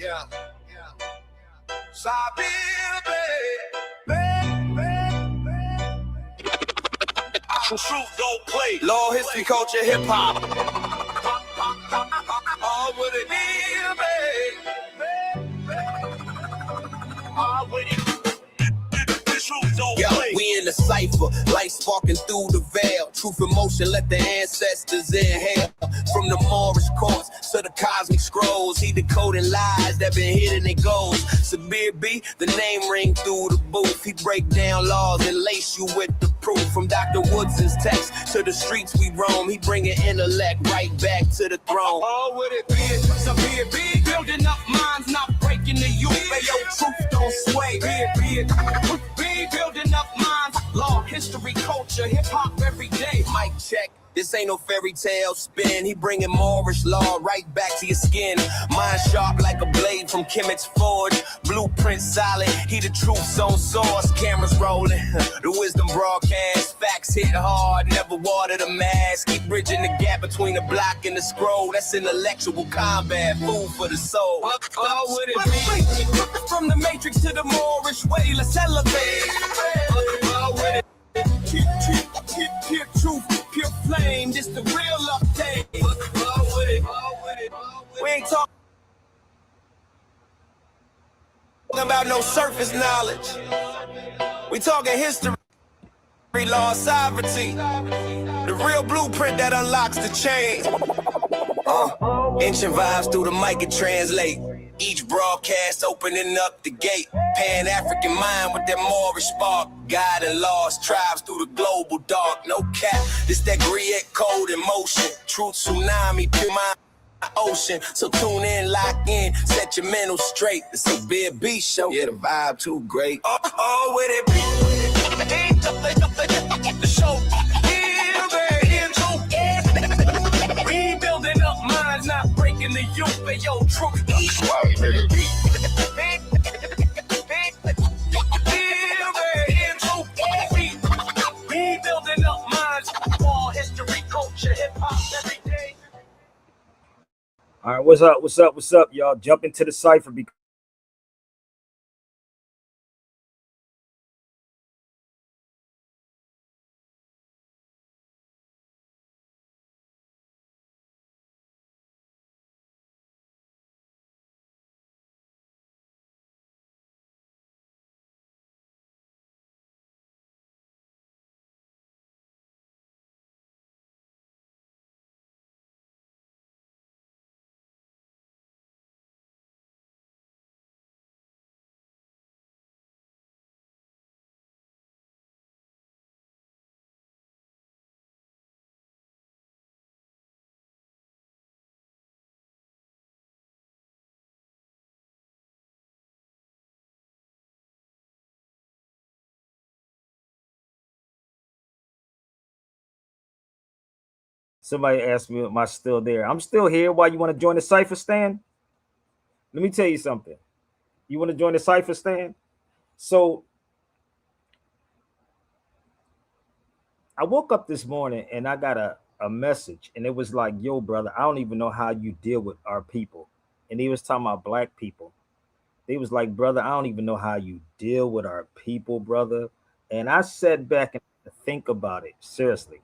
Yeah. Sabir Bey. Truth don't play. Law, history, culture, hip hop. All with it, all with it. Yo, we in the cipher, light sparking through the veil. Truth and motion, let the ancestors inhale. From the Moorish courts to the cosmic scrolls, he decoding lies that been hidden in gold. Sabir B, the name ring through the booth. He break down laws and lace you with the proof. From Dr. Woods's text to the streets we roam, he bringing intellect right back to the throne. Oh, would it be it? Sabir B, building up minds, not breaking the youth. Hey, yo, truth don't sway. Be it. Building up minds, law, history, culture, hip-hop every day. Mic check, this ain't no fairy tale spin. He bringing Moorish law right back to your skin. Mind sharp like a blade from Kemet's forge. Blueprint solid, he the truth's own source. Cameras rolling, the wisdom broadcast. Facts hit hard, never water the mask. Keep bridging the gap between the block and the scroll. That's intellectual combat, food for the soul. Oh, would it be? From the matrix to the Moorish way, let's elevate. Oh, would it be? Pure truth, pure flame, this the real update. Oh, would it? We ain't talking about no surface knowledge. We talking history, law, sovereignty. The real blueprint that unlocks the chain. Ancient vibes through the mic and translate. Each broadcast opening up the gate. Pan-African mind with that Moorish spark. Guiding lost tribes through the global dark. No cap, this that Griot code in motion. Truth tsunami, pure mind ocean. So tune in, lock in, set your mental straight. It's a Sabir B show. Yeah, the vibe too great. Oh, with it be the show. Rebuilding up minds, not breaking the youth. But yo, truth. Rebuilding up minds, all history, culture, hip hop every day. All right, what's up, y'all? Jump into the cipher because somebody asked me, am I still there? I'm still here. Why you want to join the cipher, Stan? Let me tell you something. You want to join the cipher, Stan? So I woke up this morning and I got a message, and it was like, yo, brother, I don't even know how you deal with our people. And he was talking about black people. They was like, brother, I don't even know how you deal with our people, brother. And I sat back and think about it seriously.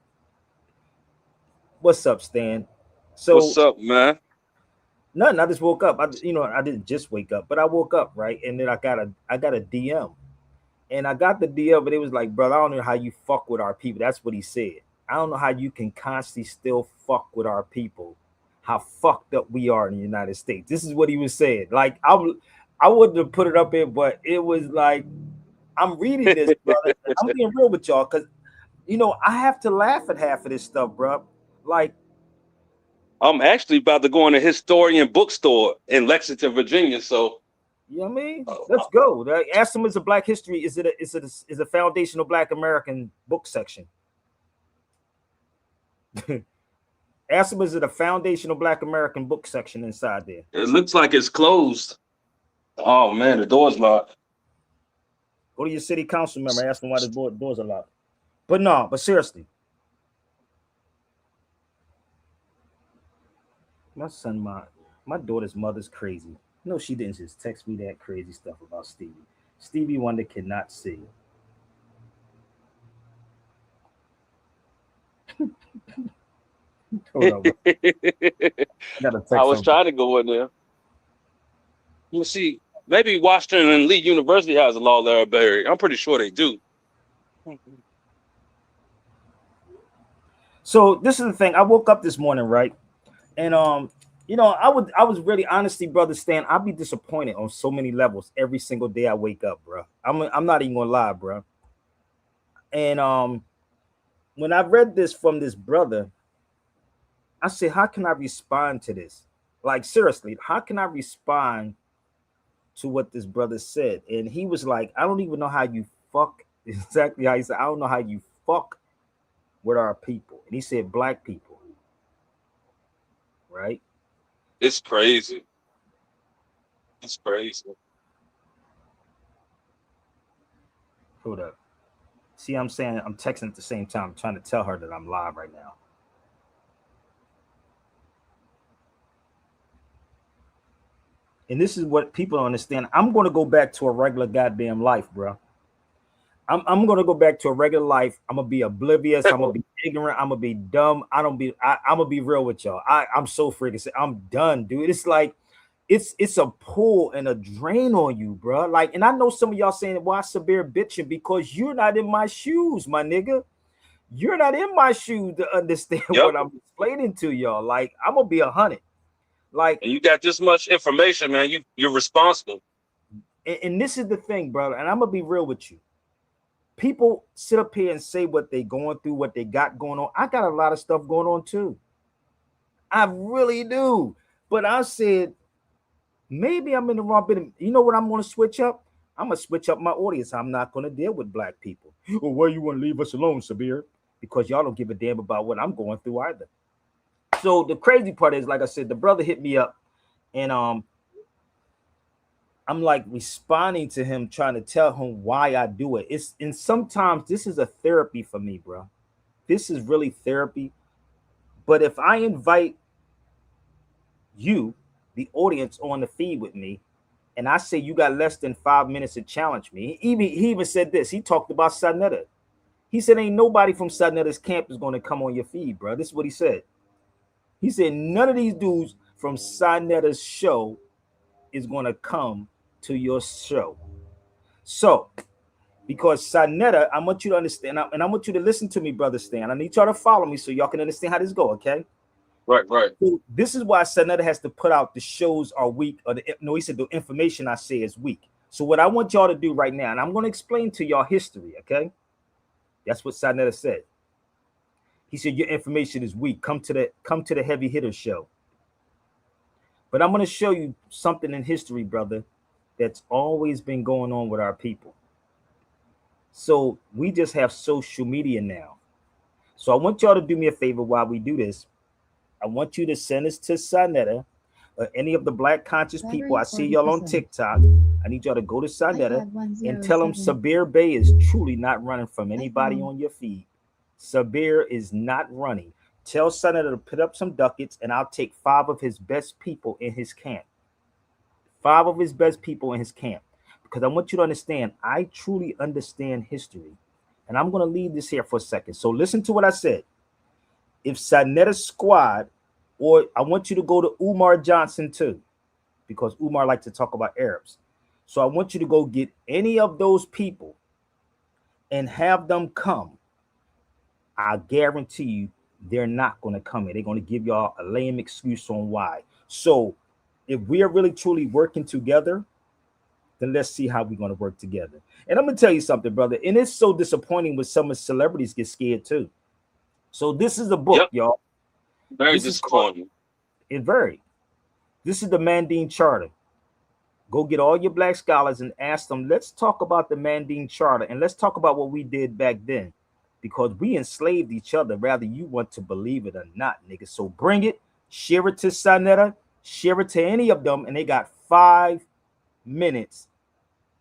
What's up, Stan? So what's up, man? Nothing. I just woke up. I didn't just wake up, but I woke up, right? And then I got a DM. And I got the DM, but it was like, brother, I don't know how you fuck with our people. That's what he said. I don't know how you can constantly still fuck with our people. How fucked up we are in the United States. This is what he was saying. Like, I wouldn't have put it up here, but it was like, I'm reading this, brother. I'm being real with y'all, because, I have to laugh at half of this stuff, bro. Like, I'm actually about to go in a historian bookstore in Lexington, Virginia. So, you know what I mean? Let's go. S.M.E is a Black history. Is a foundational Black American book section. S.M.E is a foundational Black American book section inside there. It looks like it's closed. Oh man, the door's locked. Go to your city council member, ask them why the doors are locked. But seriously. My daughter's mother's crazy. No, she didn't just text me that crazy stuff about Stevie. Stevie Wonder cannot sing. Hold on, bro. I gotta I text was something. trying to go in there. You see, maybe Washington and Lee University has a law library. I'm pretty sure they do. So this is the thing. I woke up this morning, right? And I was really honestly, brother Stan, I'd be disappointed on so many levels every single day I wake up, bro. I'm not even gonna lie, bro. And when I read this from this brother, I said, how can I respond to this? Like seriously, how can I respond to what this brother said? And he was like, I don't even know how you fuck exactly how he said, I don't know how you fuck with our people. And he said black people, right? It's crazy. It's crazy. Hold up. See, I'm saying I'm texting at the same time, trying to tell her that I'm live right now. And this is what people don't understand. I'm going to go back to a regular goddamn life, bro. I'm going to go back to a regular life. I'm going to be oblivious. I'm going to be ignorant. I'm going to be dumb. I'm going to be real with y'all. I'm so freaking sick. I'm done, dude. It's like, it's a pull and a drain on you, bro. Like, and I know some of y'all saying, why Sabir bitching? Because you're not in my shoes, my nigga. You're not in my shoes to understand Yep. what I'm explaining to y'all. Like, I'm going to be 100. Like, And you got this much information, man. You're responsible. and this is the thing, brother. And I'm going to be real with you. People sit up here and say what they going through, what they got going on. I got a lot of stuff going on too. I really do. But I said, maybe I'm in the wrong bit. You know what I'm going to switch up? I'm going to switch up my audience. I'm not going to deal with black people. Well, why you want to leave us alone, Sabir? Because y'all don't give a damn about what I'm going through either. So the crazy part is, like I said, the brother hit me up, and I'm like responding to him, trying to tell him why I do it. And sometimes this is a therapy for me, bro. This is really therapy. But if I invite you, the audience, on the feed with me, and I say you got less than 5 minutes to challenge me, he even said this. He talked about Sanetta. He said, ain't nobody from Sanetta's camp is going to come on your feed, bro. This is what he said. He said, none of these dudes from Sanetta's show is going to come to your show. So, because Sanetta, I want you to understand, and I want you to listen to me, brother Stan. I need y'all to follow me so y'all can understand how this go, okay? Right. So this is why Sanetta has to put out the shows are weak, or he said the information I say is weak. So what I want y'all to do right now, and I'm going to explain to y'all history, okay? That's what Sanetta said. He said your information is weak. Come to the heavy hitter show. But I'm going to show you something in history, brother, that's always been going on with our people. So we just have social media now. So I want y'all to do me a favor while we do this. I want you to send this to Sanetta or any of the black conscious people. I see y'all on TikTok. I need y'all to go to Sanetta and tell them Sabir Bey is truly not running from anybody on your feed. Sabir is not running. Tell Sanetta to put up some ducats, and I'll take 5 of his best people in his camp. 5 of his best people in his camp. Because I want you to understand, I truly understand history. And I'm going to leave this here for a second. So listen to what I said. If Sanetta's squad, or I want you to go to Umar Johnson too, because Umar likes to talk about Arabs. So I want you to go get any of those people and have them come. I guarantee you they're not going to come in. They're going to give y'all a lame excuse on why. So if we are really truly working together, then let's see how we're going to work together. And I'm going to tell you something, brother. And it's so disappointing when some of the celebrities get scared too. So this is a book, y'all. Very disappointing. It's very. This is the Mandine Charter. Go get all your black scholars and ask them, let's talk about the Mandine Charter and let's talk about what we did back then. Because we enslaved each other, whether you want to believe it or not, nigga. So bring it, share it to Sanetta, share it to any of them, and they got 5 minutes.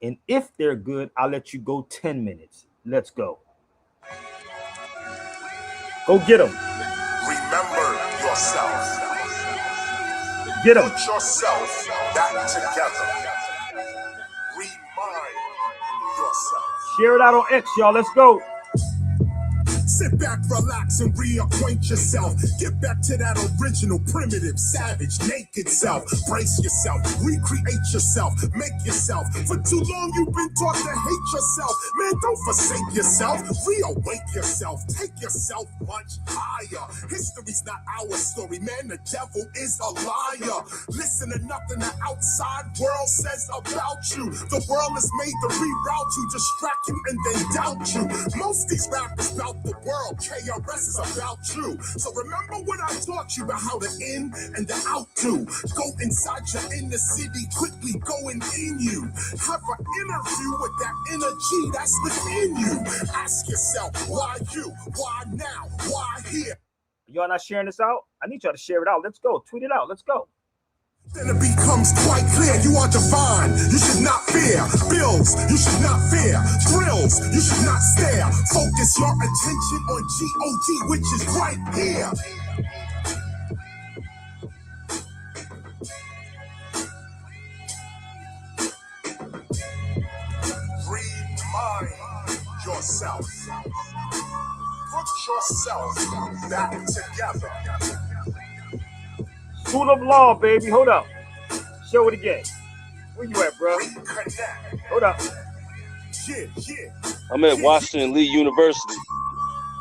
And if they're good, I'll let you go 10 minutes. Let's go. Go get them. Remember yourself. Get him. Put yourself back together. Remind yourself. Share it out on X, y'all. Let's go. Sit back, relax, and reacquaint yourself. Get back to that original, primitive, savage, naked self. Brace yourself, recreate yourself, make yourself. For too long you've been taught to hate yourself. Man, don't forsake yourself. Reawake yourself. Take yourself much higher. History's not our story, man. The devil is a liar. Listen to nothing the outside world says about you. The world is made to reroute you, distract you, and then doubt you. Most these rappers about the world, KRS is about you. So remember what I taught you about how the in and the out do. Go inside your inner city, quickly going in you. Have an interview with that energy that's within you. Ask yourself, why you? Why now? Why here? Y'all not sharing this out? I need y'all to share it out. Let's go. Tweet it out. Let's go. Then it becomes quite clear you are divine. You should not fear bills. You should not fear thrills. You should not stare. Focus your attention on God, which is right here. Remind yourself. Put yourself back together. School of Law, baby. Hold up. Show it again. Where you at, bro? Reconnect. Hold up. Yeah. I'm at Washington Lee University.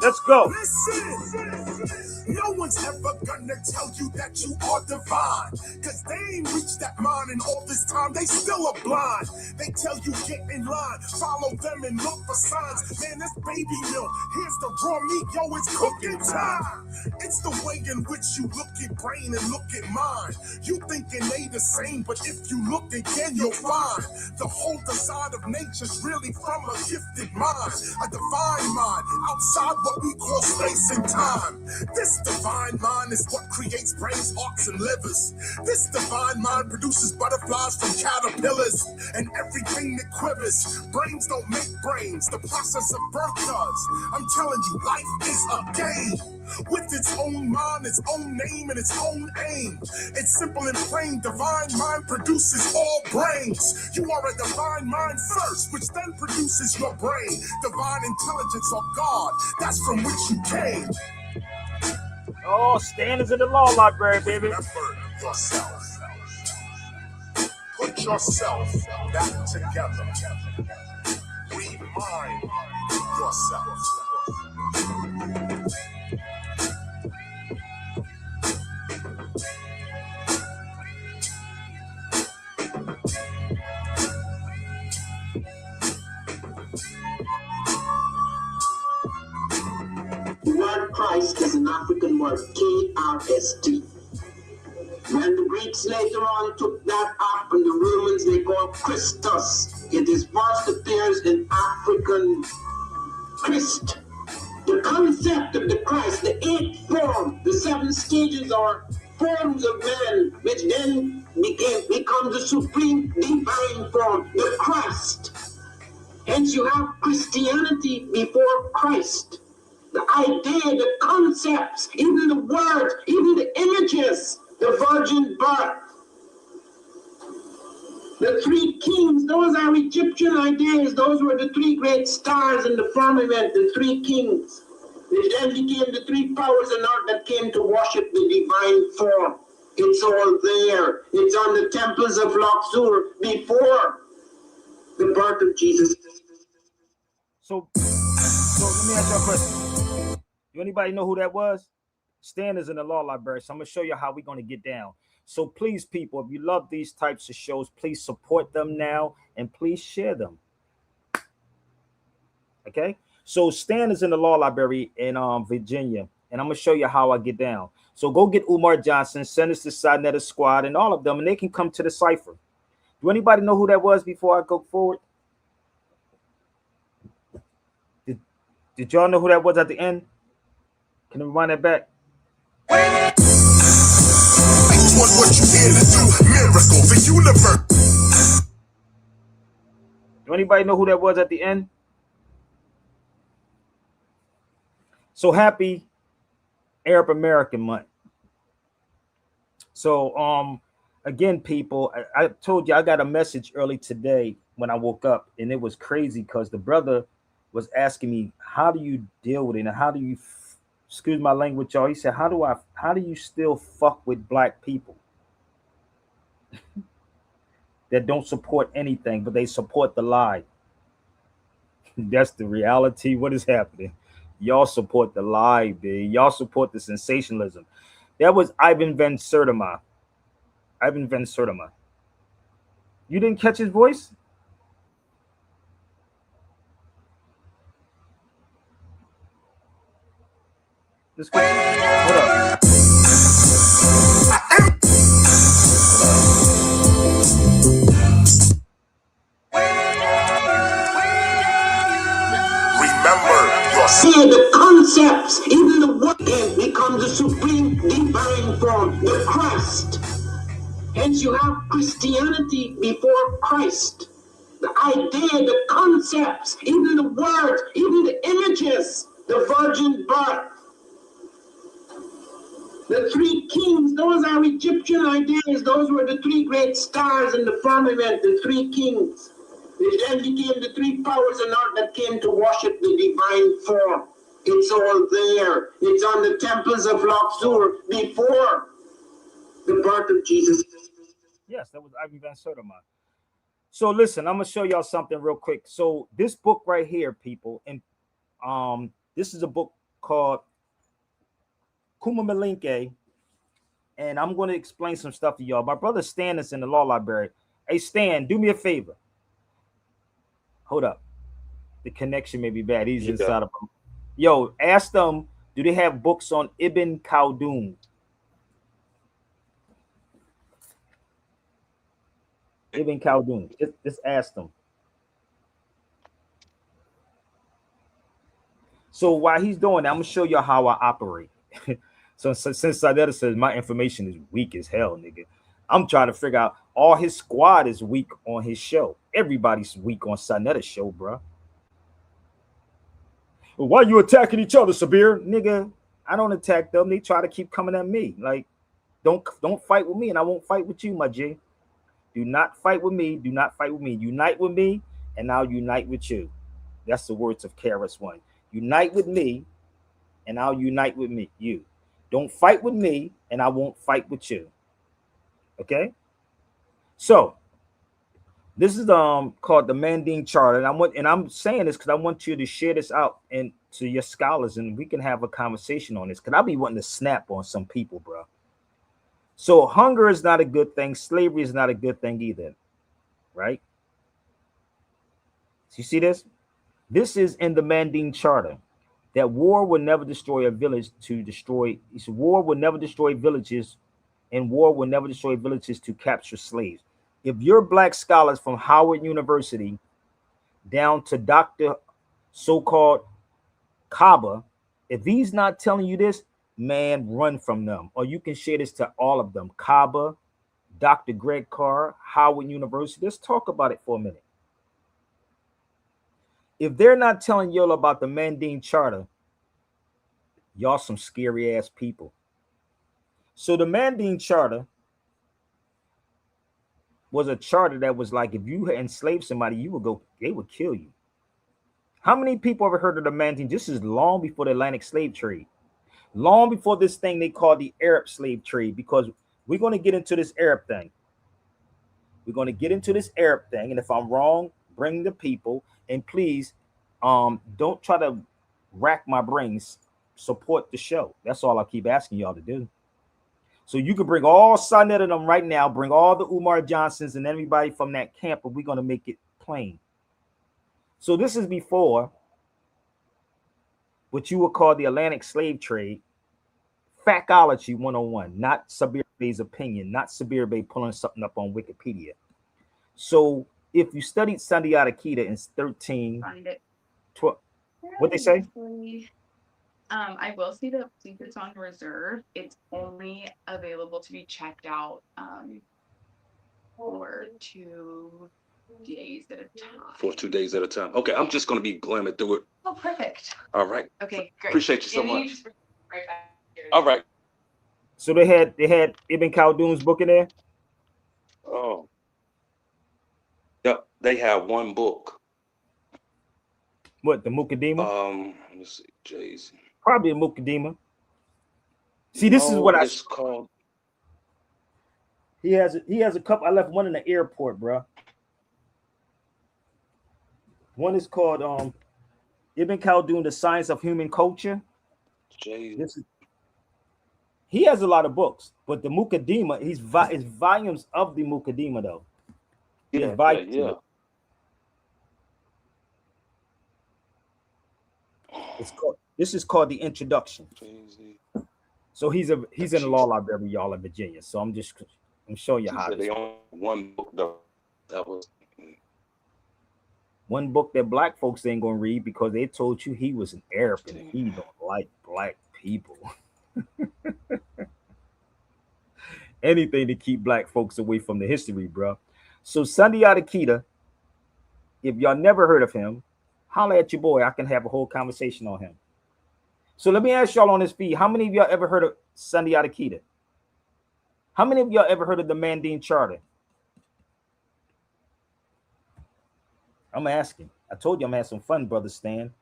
Let's go. Listen, no one's ever gonna tell you that you are divine, cause they ain't reached that mind, and all this time they still are blind. They tell you get in line, follow them and look for signs. Man, this baby milk, here's the raw meat, yo, it's cooking time. It's the way in which you look at brain and look at mind. You thinking they the same, but if you look again, you'll find the whole design of nature's really from a gifted mind, a divine mind, outside what we call space and time. This divine mind is what creates brains, hearts, and livers. This divine mind produces butterflies from caterpillars and everything that quivers. Brains don't make brains, the process of birth does. I'm telling you, life is a game with its own mind, its own name, and its own aim. It's simple and plain. Divine mind produces all brains. You are a divine mind first, which then produces your brain. Divine intelligence or God, that's from which you came. Oh, standards in the law library, baby. Remember yourself. Put yourself back together. Remind yourself. The word Christ is an African word, K-R-S-T. When the Greeks later on took that up and the Romans they called Christus, it is first appears in African Christ. The concept of the Christ, the eighth form, the seven stages or forms of man, which then becomes the supreme divine form, the Christ. Hence you have Christianity before Christ. The idea, the concepts, even the words, even the images, the virgin birth, the three kings, those are Egyptian ideas. Those were the three great stars in the firmament, the three kings, which then became the three powers on earth that came to worship the divine form. It's all there. It's on the temples of Luxor before the birth of Jesus. So let me ask you a question. Do anybody know who that was? Standards in the law library. So I'm gonna show you how we're gonna get down. So please, people, if you love these types of shows, please support them now and please share them. Okay. So standards in the law library in Virginia, and I'm gonna show you how I get down. So go get Umar Johnson, send us the Sidnetta Squad, and all of them, and they can come to the cipher. Do anybody know who that was before I go forward? Did y'all know who that was at the end? Can you run that back? What you here to do? Miracle, the universe. Do anybody know who that was at the end? So happy Arab American month. So again, people, I told you I got a message early today when I woke up, and it was crazy because the brother was asking me, "How do you deal with it? And how do you, excuse my language, y'all?" He said, how do you still fuck with black people that don't support anything, but they support the lie?" That's the reality. What is happening? Y'all support the lie, dude. Y'all support the sensationalism. That was Ivan Van Sertima. Ivan Van Sertima. You didn't catch his voice? Let's go. Hold up. Remember your See the concepts, even the word becomes a supreme divine form, the Christ. Hence you have Christianity before Christ. The idea, the concepts, even the words, even the images, the virgin birth, the three kings, those are Egyptian ideas. Those were the three great stars in the firmament, the three kings. They then became the three powers on earth that came to worship the divine form. It's all there. It's on the temples of Luxor before the birth of Jesus. Yes, that was Ivan Van Sertima. So listen, I'm gonna show y'all something real quick. So this book right here, people, and this is a book called Kuma Malinke, and I'm going to explain some stuff to y'all. My brother Stan is in the law library. Hey Stan, do me a favor. Hold up. The connection may be bad. He's inside of them. Yo, ask them, do they have books on Ibn Khaldun? Ibn Khaldun. Just ask them. So while he's doing that, I'm gonna show you how I operate. So since Sadetta says my information is weak as hell, nigga, I'm trying to figure out. All his squad is weak on his show. Everybody's weak on Sanetta's show, bro. Well, why you attacking each other, Sabir? Nigga, I don't attack them. They try to keep coming at me. Like, don't fight with me, and I won't fight with you, my G. Do not fight with me. Do not fight with me. Unite with me, and I'll unite with you. That's the words of KRS One. Unite with me, and I'll unite with me. You. Don't fight with me, and I won't fight with you. Okay? So this is called the Manding Charter, and I'm saying this because I want you to share this out and to your scholars, and we can have a conversation on this. Because I'll be wanting to snap on some people, bro. So hunger is not a good thing. Slavery is not a good thing either, right? So you see this? This is in the Manding Charter that war will never destroy a village to destroy. War will never destroy villages, and war will never destroy villages to capture slaves. If you're black scholars from Howard University down to Dr. so-called Kaba, if he's not telling you this, man, run from them. Or you can share this to all of them. Kaba, Dr. Greg Carr, Howard University. Let's talk about it for a minute. If they're not telling y'all about the Manding Charter, y'all some scary ass people. So the Manding Charter was a charter that was like, if you enslaved somebody, they would kill you. How many people ever heard of the Manding? This is long before the Atlantic slave trade, long before this thing they call the Arab slave trade, because we're going to get into this Arab thing. We're going to get into this Arab thing, and if I'm wrong, bring the people, and please, don't try to rack my brains. Support the show. That's all I keep asking y'all to do. So you can bring all Sonnet of them right now, bring all the Umar Johnsons and everybody from that camp, and we're going to make it plain. So this is before what you would call the Atlantic slave trade, Factology 101, not Sabir Bey's opinion, not Sabir Bey pulling something up on Wikipedia. So if you studied Sandiata Akita in 12, what they say? I will say that since it's on reserve, it's only available to be checked out for 2 days at a time. For 2 days at a time. Okay, I'm just going to be glamming through it. Oh, perfect. All right. Okay, great. Appreciate you so And then much. you just right back here. All right. So they had Ibn Khaldun's book in there. Oh, yep. They have one book. What, the Mukaddima? Let me see, Jay-Z. Probably a Mukaddima. See, this is No, what it's called. he has a couple. I left one in the airport, bro. One is called Ibn Khaldun, The Science of Human Culture. Jay. This is, he has a lot of books, but the Mukaddima, it's volumes of the Mukaddima though. There's Yeah, volumes of yeah. it. It's called. This is called the Introduction. Jay-Z. So he's in the law library, y'all, in Virginia. So I'm showing you She how. said they only one book though. That was. One book that black folks ain't gonna read because they told you he was an Arab and he don't like black people. Anything to keep black folks away from the history, bro. So Sunday Adakita, if y'all never heard of him, holler at your boy. I can have a whole conversation on him. So let me ask y'all on this feed, how many of y'all ever heard of Sunday Adakita? How many of y'all ever heard of the Mandine Charter? I'm asking. I told you I'm having some fun, brother Stan.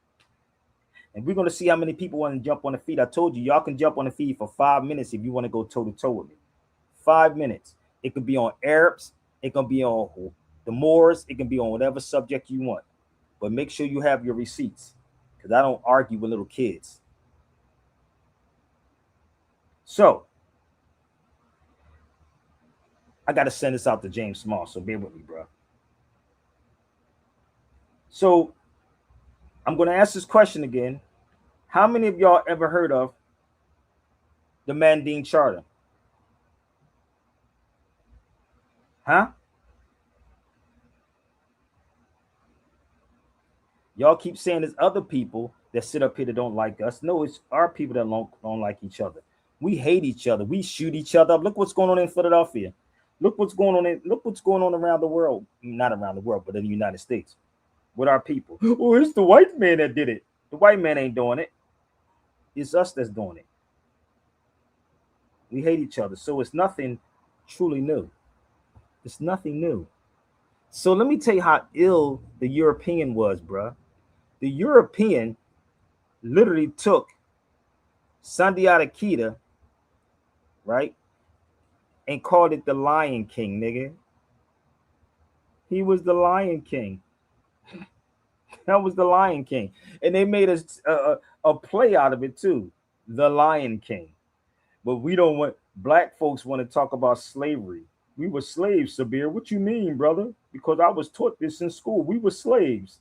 And we're going to see how many people want to jump on the feed. I told you, y'all can jump on the feed for 5 minutes if you want to go toe-to-toe with me. 5 minutes. It could be on Arabs. It can be on the Moors. It can be on whatever subject you want. But make sure you have your receipts because I don't argue with little kids. So, I got to send this out to James Small, so bear with me, bro. So, I'm going to ask this question again. How many of y'all ever heard of the Mandine Charter? Huh? Y'all keep saying there's other people that sit up here that don't like us. No, it's our people that don't like each other. We hate each other. We shoot each other up. Look what's going on in Philadelphia. Look what's going on around the world. Not around the world, but in the United States with our people. Oh, it's the white man that did it. The white man ain't doing it. It's us that's doing it. We hate each other. So it's nothing truly new. It's nothing new. So let me tell you how ill the European was, bruh. The European literally took Sunday Adakita, right, and called it the Lion King, nigga. He was the Lion King. That was the Lion King. And they made a play out of it too. The Lion King. But we don't want, black folks want to talk about slavery. We were slaves, Sabir. What you mean, brother? Because I was taught this in school. We were slaves.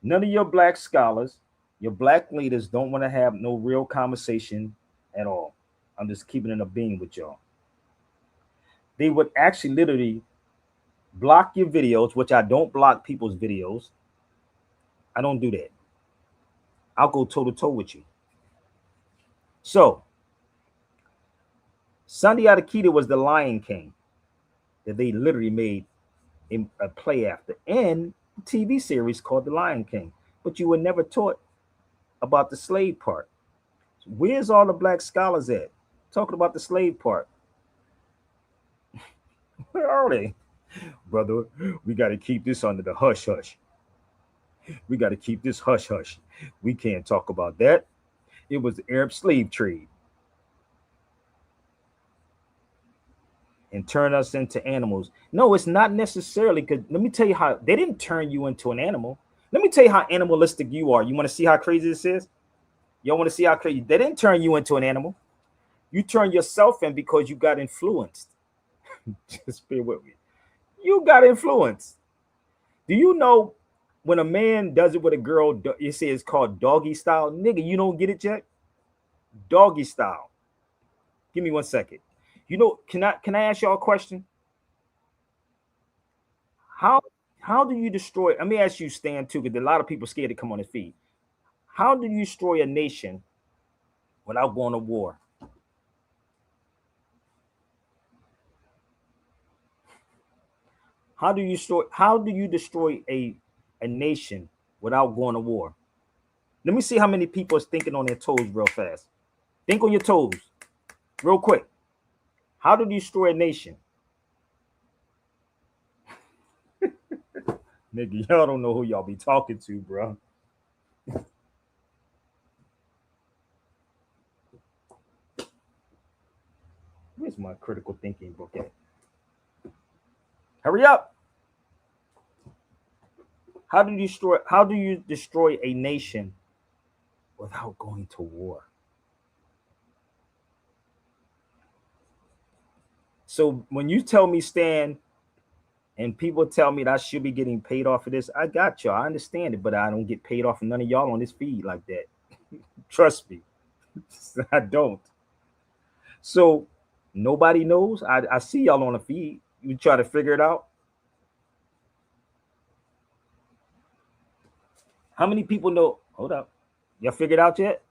None of your black scholars, your black leaders don't want to have no real conversation at all. I'm just keeping it a beam with y'all. They would actually literally block your videos, which I don't block people's videos. I don't do that. I'll go toe to toe with you. So, Sunday Adakita was the Lion King that they literally made a play after, and a TV series called The Lion King. But you were never taught about the slave part. Where's all the black scholars at? Talking about the slave part. Where are they? Brother, we got to keep this under the hush hush. We got to keep this hush hush. We can't talk about that. It was the Arab slave trade. And turn us into animals. No, it's not necessarily, because let me tell you how they didn't turn you into an animal. Let me tell you how animalistic you are. You want to see how crazy this is? You want to see how crazy? They didn't turn you into an animal. You turn yourself in because you got influenced. Just bear with me. You got influenced. Do you know when a man does it with a girl, you say it's called doggy style? Nigga, you don't get it yet? Doggy style. Give me 1 second. You know, can I ask y'all a question? How do you destroy? Let me ask you, Stan, too, because a lot of people scared to come on his feed. How do you destroy a nation without going to war? How do you destroy a nation without going to war? Let me see how many people is thinking on their toes real fast. Think on your toes real quick. How do you destroy a nation? Nigga, y'all don't know who y'all be talking to, bro. Where's my critical thinking book at? Hurry up. How do you destroy a nation without going to war? So when you tell me, Stan, and people tell me that I should be getting paid off of this, I got y'all. I understand it, but I don't get paid off of none of y'all on this feed like that. Trust me. I don't. So nobody knows. I see y'all on the feed. You try to figure it out. How many people know? Hold up. Y'all figured out yet?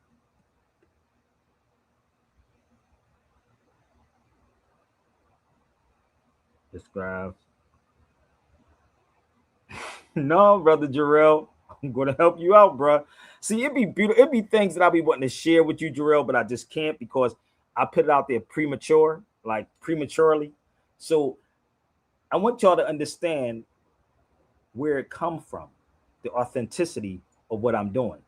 Describe. No, brother Jarrell. I'm gonna help you out, bro. See, it'd be beautiful. It'd be things that I'll be wanting to share with you, Jarrell, but I just can't because I put it out there prematurely. So I want y'all to understand where it come from, the authenticity of what I'm doing.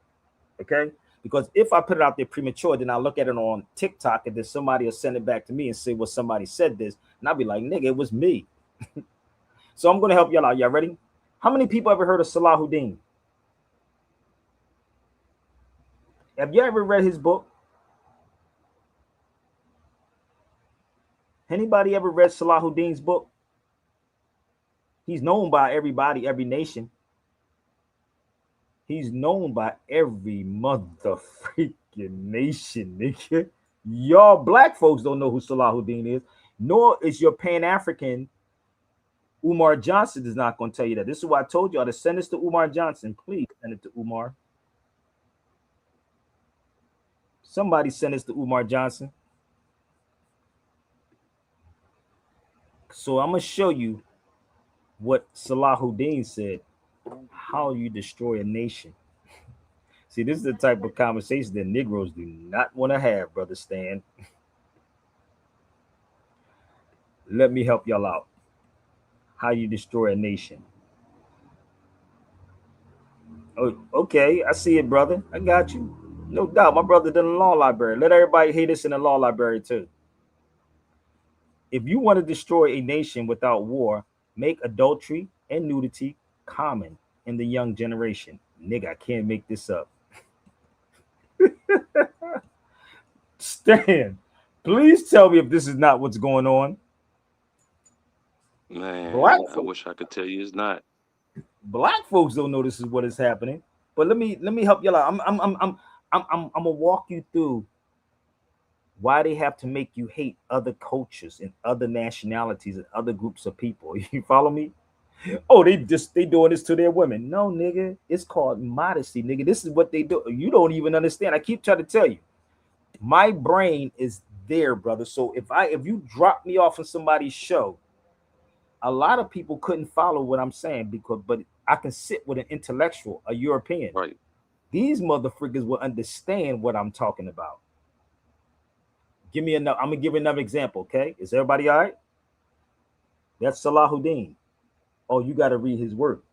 Okay. Because if I put it out there premature, then I'll look at it on TikTok and then somebody will send it back to me and say, well, somebody said this. And I'll be like, nigga, it was me. So I'm going to help y'all out. Y'all ready? How many people ever heard of Salahuddin? Have you ever read his book? Anybody ever read Salahuddin's book? He's known by everybody, every nation. He's known by every mother freaking nation, nigga. Y'all black folks don't know who Salahuddin is, nor is your Pan-African Umar Johnson is not going to tell you that. This is why I told y'all to send this to Umar Johnson. Please send it to Umar. Somebody send this to Umar Johnson. So I'm going to show you what Salahuddin said, how you destroy a nation. See, this is the type of conversation that Negroes do not want to have, brother Stan. Let me help y'all out. How you destroy a nation. Oh, okay, I see it, brother. I got you. No doubt. My brother did a law library. Let everybody hear this in the law library too. If you want to destroy a nation without war, make adultery and nudity common in the young generation. Nigga, I can't make this up. Stan, please tell me if this is not what's going on. Man, I wish I could tell you it's not. Black folks don't know this is what is happening. But let me help y'all out. I'm gonna walk you through why they have to make you hate other cultures and other nationalities and other groups of people. You follow me? Oh, they doing this to their women. No, nigga, it's called modesty, nigga. This is what they do. You don't even understand. I keep trying to tell you. My brain is there, brother. So if you drop me off on somebody's show, a lot of people couldn't follow what I'm saying but I can sit with an intellectual, a European. Right. These motherfuckers will understand what I'm talking about. Give me another. I'm gonna give you another example. Okay, is everybody all right? That's Salahuddin. Oh, you got to read his work.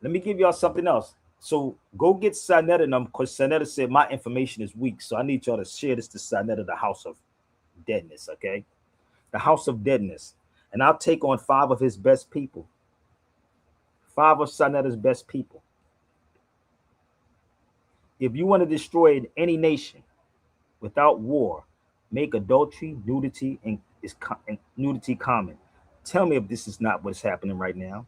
Let me give y'all something else. So go get Sanetta them because Sanetta said my information is weak. So I need y'all to share this to Sanetta, the House of Deadness. Okay, the House of Deadness, and I'll take on 5 of his best people. 5 of Sanetta's best people. If you want to destroy any nation without war, make adultery, nudity, and nudity common. Tell me if this is not what's happening right now.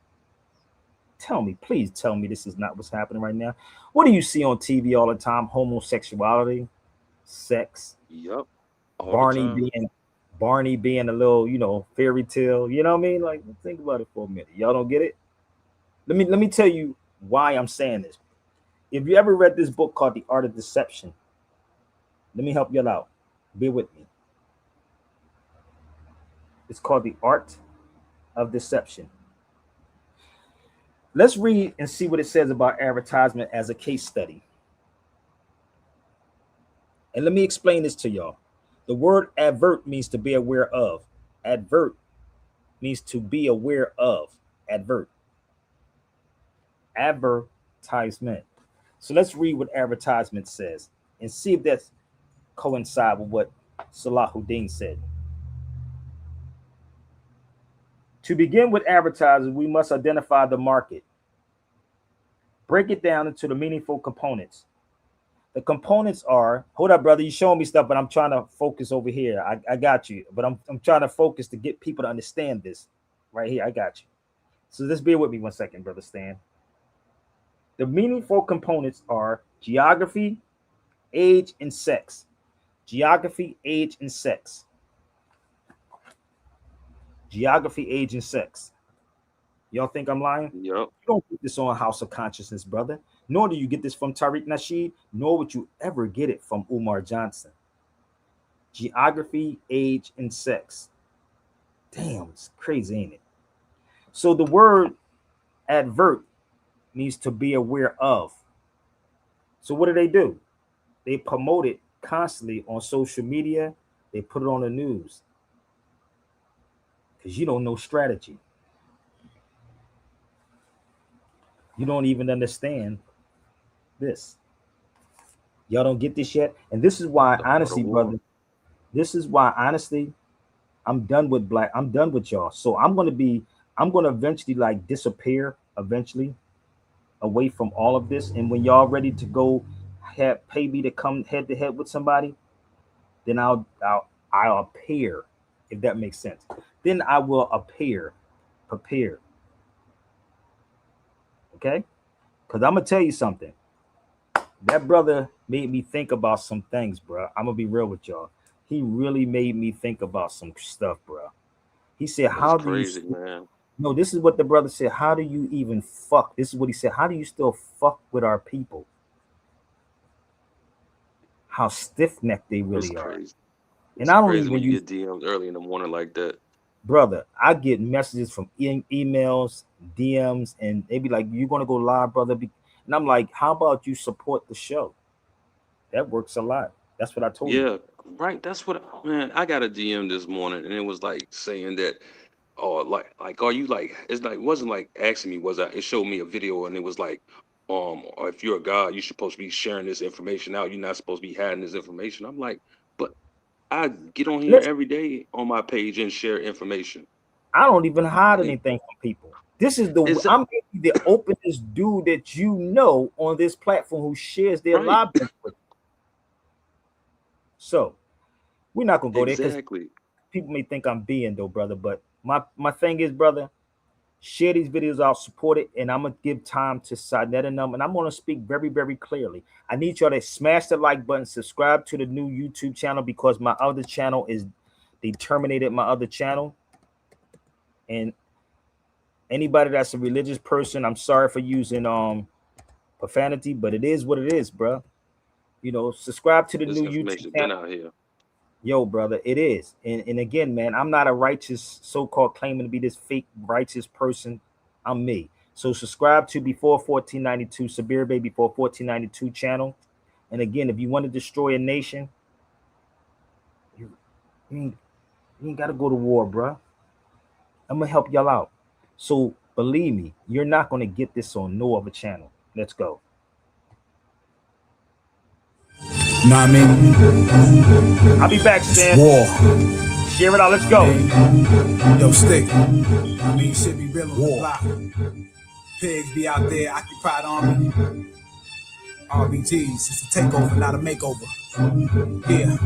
Tell me, please tell me this is not what's happening right now. What do you see on TV all the time? Homosexuality, sex, Yep. All the Barney time. being Barney being a little, fairy tale. You know what I mean? Like, think about it for a minute. Y'all don't get it? Let me tell you why I'm saying this. If you ever read this book called The Art of Deception, let me help you out. Be with me. It's called The Art of Deception. Let's read and see what it says about advertisement as a case study. And let me explain this to y'all. The word advert means to be aware of. Advert means to be aware of. Advert. Advertisement. So let's read what advertisement says and see if that's coincide with what Salahuddin said. To begin with advertising, we must identify the market. Break it down into the meaningful components. The components are, hold up, brother, you showing me stuff, but I'm trying to focus over here. I got you, but I'm trying to focus to get people to understand this right here. I got you. So just bear with me 1 second, brother Stan. The meaningful components are geography, age, and sex. Geography, age, and sex. Geography, age, and sex. Y'all think I'm lying? Yep. You don't get this on House of Consciousness, brother. Nor do you get this from Tariq Nasheed, nor would you ever get it from Umar Johnson. Geography, age, and sex. Damn, it's crazy, ain't it? So the word advert means to be aware of. So what do? They promote it constantly on social media. They put it on the news. Because you don't know strategy. You don't even understand this. Y'all don't get this yet? And this is why, honestly, brother, this is why, honestly, I'm done with black. I'm done with y'all. So I'm going to eventually like disappear eventually away from all of this. And when y'all ready to go pay me to come head to head with somebody, then I'll appear, if that makes sense. Then I will appear prepared. Okay? Because I'm going to tell you something. That brother made me think about some things, bro. I'm going to be real with y'all. He really made me think about some stuff, bro. He said, That's crazy, man. No, this is what the brother said. How do you even fuck? This is what he said. How do you still fuck with our people? How stiff-necked they really are. Crazy. And I don't crazy even when you get DMs early in the morning like that. Brother, I get messages from emails, DMs, and they be like, "You're gonna go live, brother?" And I'm like, "How about you support the show?" That works a lot. That's what I told you. Yeah, right. That's what, man. I got a DM this morning, and it was like saying that, oh, like, are you like? It's like, it wasn't like asking me, was I? It showed me a video, and it was like, or if you're a god, you're supposed to be sharing this information out. You're not supposed to be hiding this information. I'm like, but I get on here every day on my page and share information. I don't even hide anything from people. This is I'm maybe the openest dude that you know on this platform who shares their live with you. So we're not gonna go there because people may think I'm being though, brother. But my thing is, brother, share these videos out, support it, and I'm gonna give time to Sinet and them, and I'm gonna speak very, very clearly. I need y'all to smash the like button, subscribe to the new YouTube channel because my other channel they terminated my other channel. And anybody that's a religious person, I'm sorry for using profanity, but it is what it is, bro. You know, subscribe to the new YouTube channel. Out here. Yo, brother, it is. And again, man, I'm not a righteous, so-called claiming to be this fake righteous person. I'm me. So subscribe to Before 1492, Sabir Bey Before 1492 channel. And again, if you want to destroy a nation, you ain't got to go to war, bro. I'm going to help y'all out. So believe me, you're not going to get this on no other channel. Let's go. Know what I mean? I'll be back, Stan. War. Share it out. Let's go. Yo, stick. I mean, shit be real on the block. Pigs be out there, occupied army. RBGs, it's a takeover, not a makeover. Yeah.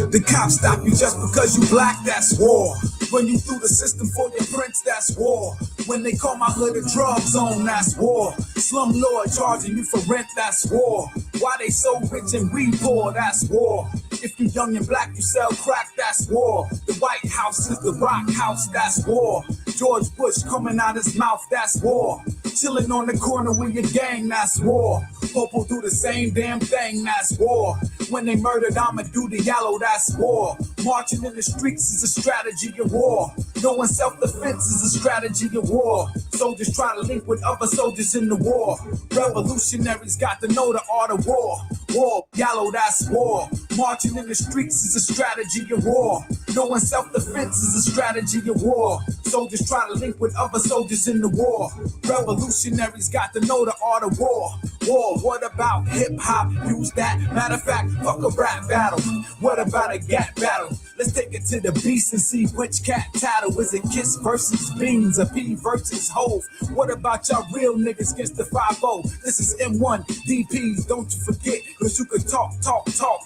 The cops stop you just because you black, that's war. When you through the system for your prince, that's war. When they call my hood a drug zone, that's war. Slumlord charging you for rent, that's war. Why they so rich and we poor, that's war. If you young and black, you sell crack, that's war. The White House is the rock house, that's war. George Bush coming out his mouth, that's war. Chilling on the corner with your gang, that's war. Popo do the same damn thing, that's war. When they murdered, I'ma do the yellow, that's war. Marching in the streets is a strategy of war. Knowing self-defense is a strategy of war. Soldiers try to link with other soldiers in the war. Revolutionaries got to know the art of war. War, yellow, that's war. Marching in the streets is a strategy of war. Knowing self-defense is a strategy of war. Soldiers try to link with other soldiers in the war. Revolutionaries got to know the art of war. War, what about hip-hop? Use that. Matter of fact, fuck a rap battle. What about a gap battle? Let's take it to the beast and see which cat tattle. Is it Kiss versus Beans or P versus Hove? What about y'all real niggas against the 5-0? This is M1 DPs, don't you forget. Cause you can talk,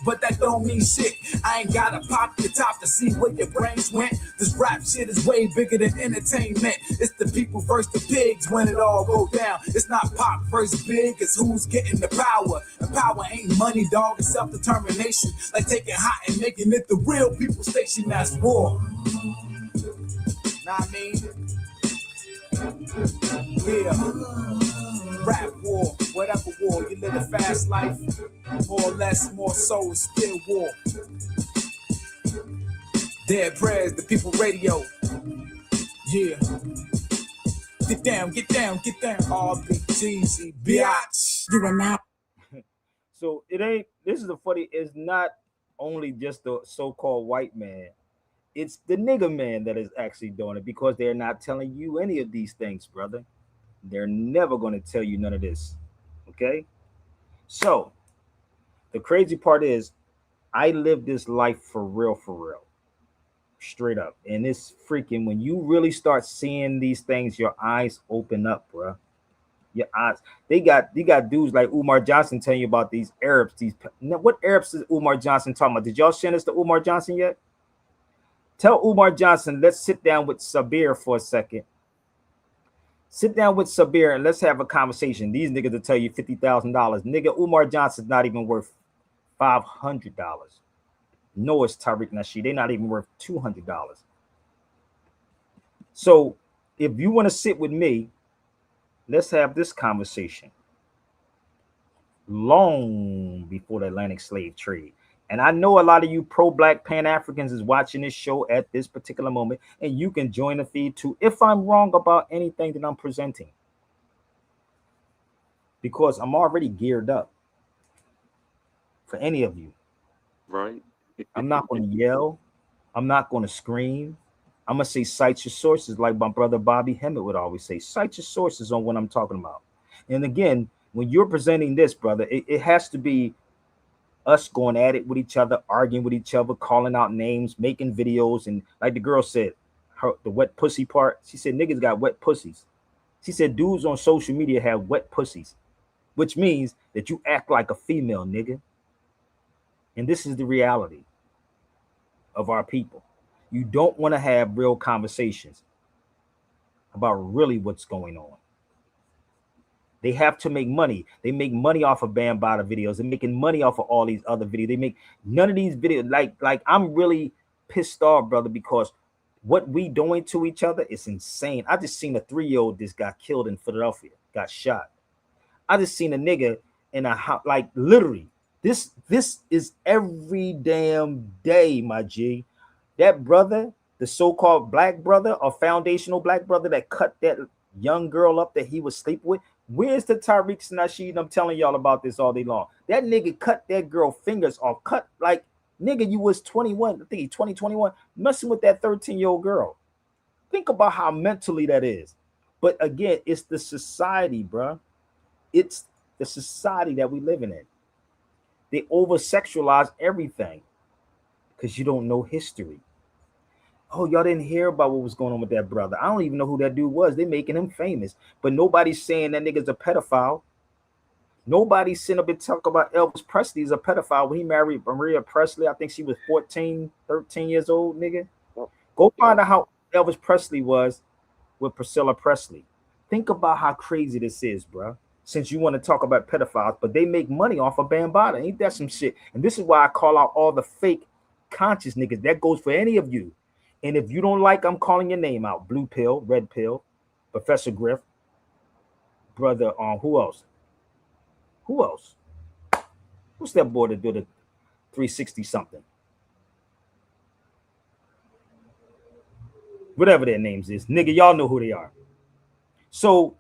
but that don't mean shit. I ain't gotta pop your top to see where your brains went. This rap shit is way bigger than entertainment. It's the people versus the pigs when it all go down. It's not pop versus big, it's who's getting the power. And power ain't money, dog, it's self-determination. Like taking hot and making it the real people station, that's war. Know what I mean? Yeah. Rap war, whatever war. You live a fast life, more or less, more so, it's still war. Dead prayers, the people radio. Yeah. Get down, get down, get down. RBGZ, biatch. You are now. So it ain't, this is the funny, it's not only just the so-called white man, it's the nigger man that is actually doing it, because they're not telling you any of these things, brother. They're never going to tell you none of this. Okay? So the crazy part is I live this life for real, straight up. And it's freaking, when you really start seeing these things, your eyes open up, bro. Your eyes. They got dudes like Umar Johnson telling you about these Arabs. What Arabs is Umar Johnson talking about? Did y'all send us to Umar Johnson yet? Tell Umar Johnson, let's sit down with Sabir for a second. Sit down with Sabir and let's have a conversation. These niggas will tell you $50,000. Nigga, Umar Johnson's not even worth $500. No, it's Tariq Nasheed. They're not even worth $200. So if you want to sit with me, let's have this conversation long before the Atlantic slave trade. And I know a lot of you pro-black Pan-Africans is watching this show at this particular moment, and you can join the feed too if I'm wrong about anything that I'm presenting, because I'm already geared up for any of you. Right. I'm not going to yell. I'm not going to scream. I'm going to say, cite your sources, like my brother Bobby Hemmett would always say. Cite your sources on what I'm talking about. And again, when you're presenting this, brother, it has to be us going at it with each other, arguing with each other, calling out names, making videos. And like the girl said, the wet pussy part, she said, niggas got wet pussies. She said, dudes on social media have wet pussies, which means that you act like a female, nigga. And this is the reality of our people. You don't want to have real conversations about really what's going on. They have to make money. They make money off of Bambaataa videos. They're making money off of all these other videos. They make none of these videos. Like I'm really pissed off, brother, because what we doing to each other is insane. I just seen a 3-year-old that got killed in Philadelphia, got shot. I just seen a nigga in a house, like literally. This is every damn day, my G. That brother, the so-called black brother or foundational black brother that cut that young girl up that he was sleeping with. Where's the Tariq Nasheed? I'm telling y'all about this all day long. That nigga cut that girl fingers off. Cut like, nigga, you was 21. I think he's 21, messing with that 13-year-old girl. Think about how mentally that is. But again, it's the society, bro. It's the society that we living in. They over-sexualize everything because you don't know history. Oh, y'all didn't hear about what was going on with that brother. I don't even know who that dude was. They making him famous. But nobody's saying that nigga's a pedophile. Nobody's sitting up and talk about Elvis Presley is a pedophile when he married Maria Presley. I think she was 14, 13 years old, nigga. Go find out how Elvis Presley was with Priscilla Presley. Think about how crazy this is, bro. Since you want to talk about pedophiles, but they make money off of Bambaataa. Ain't that some shit? And this is why I call out all the fake conscious niggas. That goes for any of you. And if you don't like, I'm calling your name out. Blue Pill, Red Pill, Professor Griff, brother, who else? Who else? Who's that boy that did a 360 something? whatever their names is. Nigga, y'all know who they are. So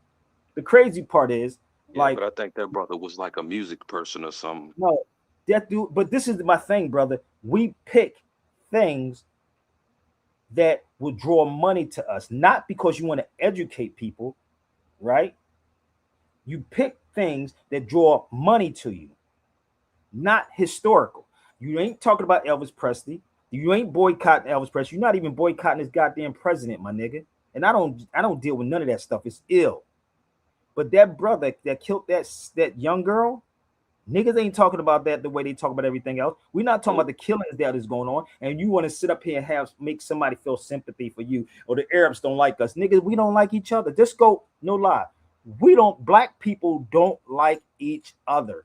the crazy part is, Yeah, like, but I think that brother was like a music person or something. no, that dude, but this is my thing, brother. We pick things that will draw money to us, not because you want to educate people, right? You pick things that draw money to you, not historical. You ain't talking about Elvis Presley. You ain't boycotting Elvis Presley. You're not even boycotting his goddamn president, my nigga. And I don't deal with none of that stuff. It's ill. But that brother that killed that young girl, niggas ain't talking about that the way they talk about everything else. We're not talking about the killings that is going on, and you want to sit up here and make somebody feel sympathy for you, or the Arabs don't like us. Niggas, we don't like each other. Just go, no lie. Black people don't like each other.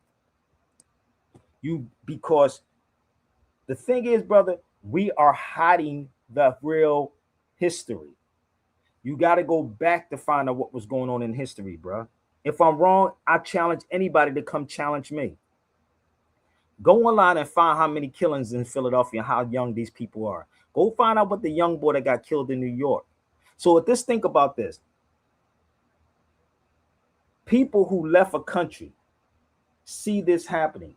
Because the thing is, brother, we are hiding the real history. You got to go back to find out what was going on in history, bro. If I'm wrong, I challenge anybody to come challenge me. Go online and find how many killings in Philadelphia and how young these people are. Go find out what the young boy that got killed in New York. So think about this. People who left a country see this happening.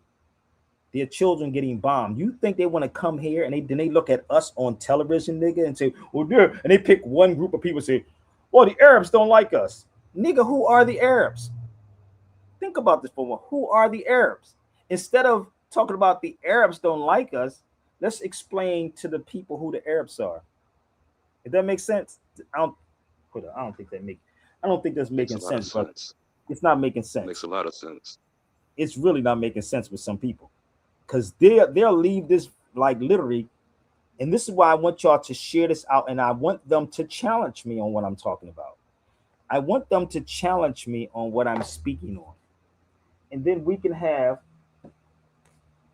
Their children getting bombed. You think they want to come here and then they look at us on television, nigga, and say, well, there, and they pick one group of people and say, well, the Arabs don't like us. Nigga, who are the Arabs? Think about this for a moment. Who are the Arabs? Instead of talking about the Arabs don't like us, let's explain to the people who the Arabs are. If that makes sense, I don't think that's Makes making a lot of sense, but sense. it's not making Makes sense. a lot of sense. It's really not making sense with some people, because they'll leave this like literally. And this is why I want y'all to share this out, and I want them to challenge me on what I'm talking about. I want them to challenge me on what I'm speaking on, and then we can have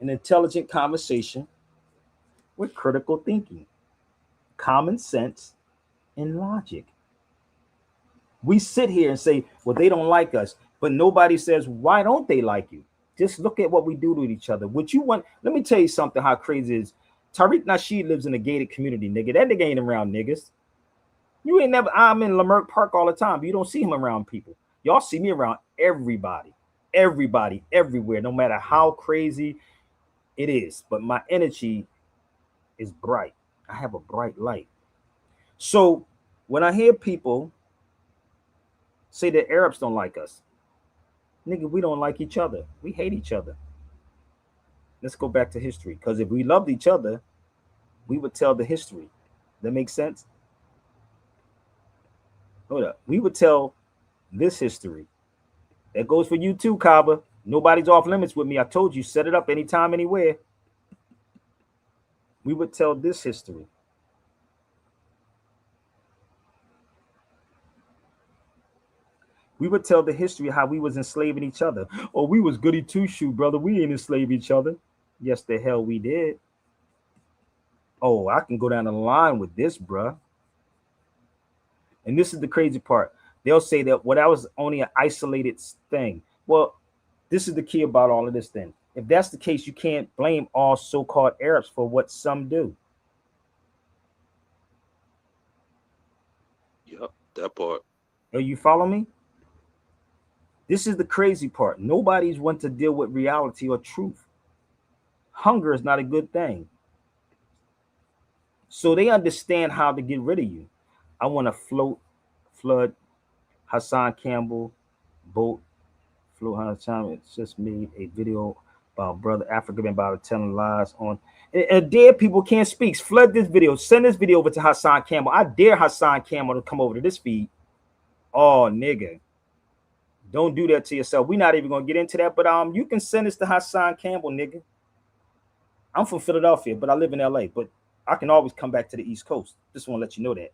an intelligent conversation with critical thinking, common sense, and logic. We sit here and say, well, they don't like us, but nobody says, why don't they like you? Just look at what we do to each other. What you want, let me tell you something, how crazy it is. Tariq Nasheed lives in a gated community, nigga. That nigga ain't around niggas. You ain't never, I'm in Leimert Park all the time, but you don't see him around people. Y'all see me around everybody, everywhere, no matter how crazy it is. But my energy is bright. I have a bright light. So when I hear people say that Arabs don't like us, nigga, we don't like each other. We hate each other. Let's go back to history. Because if we loved each other, we would tell the history. That makes sense? Hold up. We would tell this history. That goes for you too, Kaba. Nobody's off limits with me. I told you, set it up anytime, anywhere. We would tell this history. We would tell the history of how we was enslaving each other. Oh, we was goody two shoe, brother. We ain't enslaved each other. Yes, the hell we did. Oh, I can go down the line with this, bruh. And this is the crazy part. They'll say that that was only an isolated thing. Well, this is the key about all of this then. If that's the case, you can't blame all so-called Arabs for what some do. Yep, that part. Are you follow me? This is the crazy part. Nobody's want to deal with reality or truth. Hunger is not a good thing. So they understand how to get rid of you. I want to flood Hassan Campbell, boat, float Hassan. Just made a video about brother African about telling lies on. And dead people can't speak. Flood this video. Send this video over to Hassan Campbell. I dare Hassan Campbell to come over to this feed. Oh, nigga. Don't do that to yourself. We're not even gonna get into that, but you can send this to Hassan Campbell, nigga. I'm from Philadelphia, but I live in LA. But I can always come back to the East Coast. Just want to let you know that.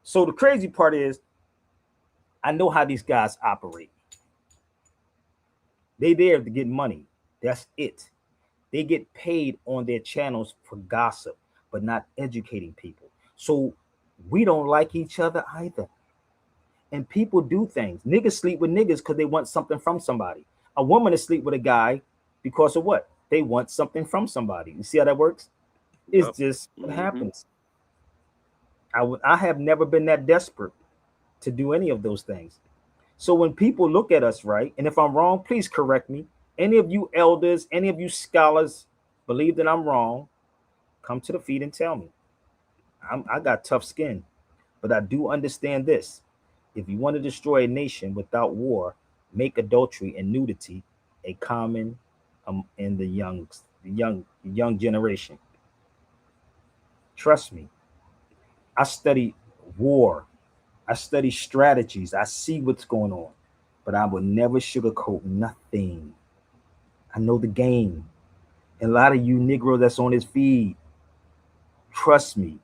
So the crazy part is, I know how these guys operate. They there to get money. That's it. They get paid on their channels for gossip, but not educating people. So we don't like each other either. And people do things. Niggas sleep with niggas because they want something from somebody. A woman is sleep with a guy because of what? They want something from somebody. You see how that works? It's Yep. just what happens. I have never been that desperate to do any of those things. So when people look at us, right, and if I'm wrong, please correct me. Any of you elders, any of you scholars believe that I'm wrong, come to the feet and tell me. I got tough skin, but I do understand this. If you want to destroy a nation without war, make adultery and nudity a common in the young generation. Trust me. I study war. I study strategies. I see what's going on, but I will never sugarcoat nothing. I know the game. And a lot of you Negro that's on this feed, trust me,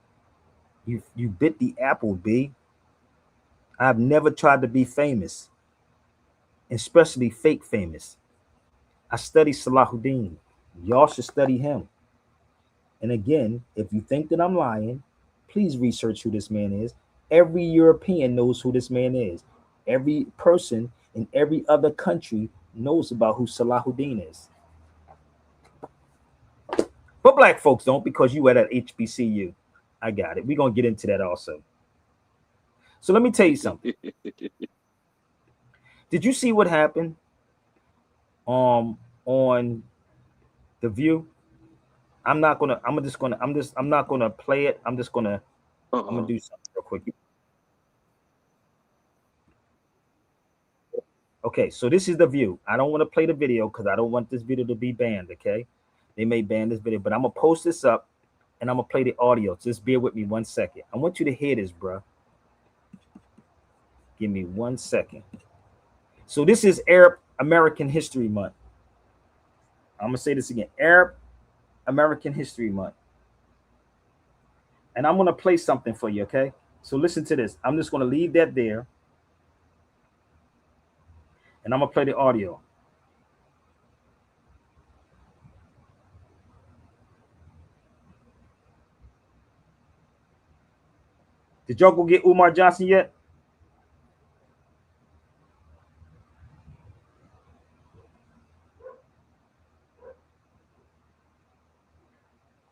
you bit the apple, B. I've never tried to be famous, especially fake famous. I study Salahuddin. Y'all should study him. And again, if you think that I'm lying, please research who this man is. Every European knows who this man is. Every person in every other country knows about who Salahuddin is. But black folks don't because you at an HBCU. I got it. We're going to get into that also. So let me tell you something. Did you see what happened on The View? I'm not gonna play it. I'm gonna do something real quick. Okay, so this is The View. I don't want to play the video because I don't want this video to be banned. Okay, they may ban this video, but I'm gonna post this up and I'm gonna play the audio. Just bear with me 1 second. I want you to hear this, bro. Give me 1 second. So this is Arab American History Month. I'm gonna say this again. Arab American History Month. And I'm gonna play something for you, okay? So listen to this. I'm just gonna leave that there. And I'm gonna play the audio. Did y'all go get Umar Johnson yet?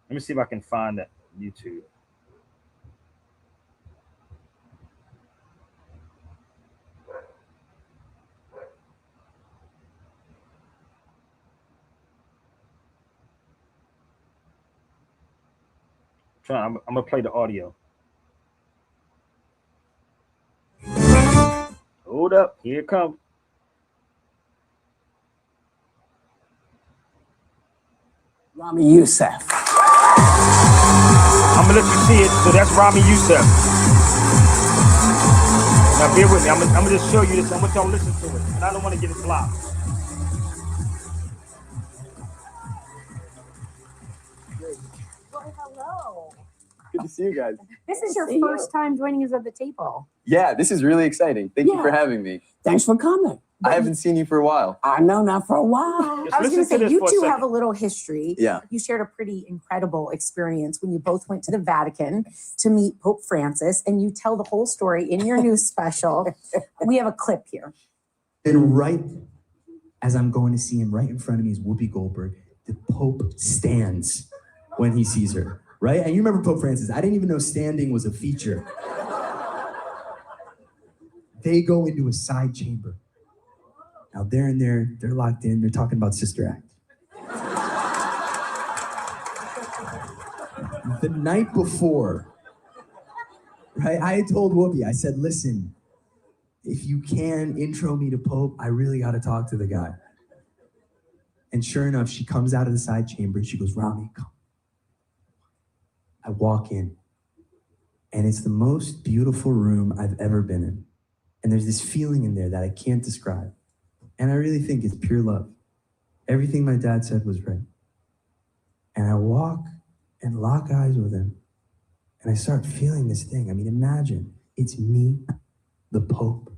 Let me see if I can find that YouTube. I'm gonna play the audio. Hold up, here it comes. Rami Youssef. I'm gonna let you see it. So that's Rami Youssef. Now bear with me. I'm gonna just show you this. I want y'all to listen to it, and I don't want to get it blocked. Well, hello. Good to see you guys. This is your first time joining us at the table. Yeah, this is really exciting. Thank you for having me. Thanks for coming. I haven't seen you for a while. I know, not for a while. Just I was going to listen to say, this you for a two second. have a little history. Yeah. You shared a pretty incredible experience when you both went to the Vatican to meet Pope Francis, and you tell the whole story in your new special. We have a clip here. Then right as I'm going to see him, right in front of me is Whoopi Goldberg. The Pope stands when he sees her, right? And you remember Pope Francis. I didn't even know standing was a feature. They go into a side chamber. Now they're in there, they're locked in, they're talking about Sister Act. The night before, right, I told Whoopi, I said, listen, if you can intro me to Pope, I really got to talk to the guy. And sure enough, she comes out of the side chamber and she goes, Rami, come. I walk in and it's the most beautiful room I've ever been in. And there's this feeling in there that I can't describe. And I really think it's pure love. Everything my dad said was right. And I walk and lock eyes with him. And I start feeling this thing. I mean, imagine it's me, the Pope,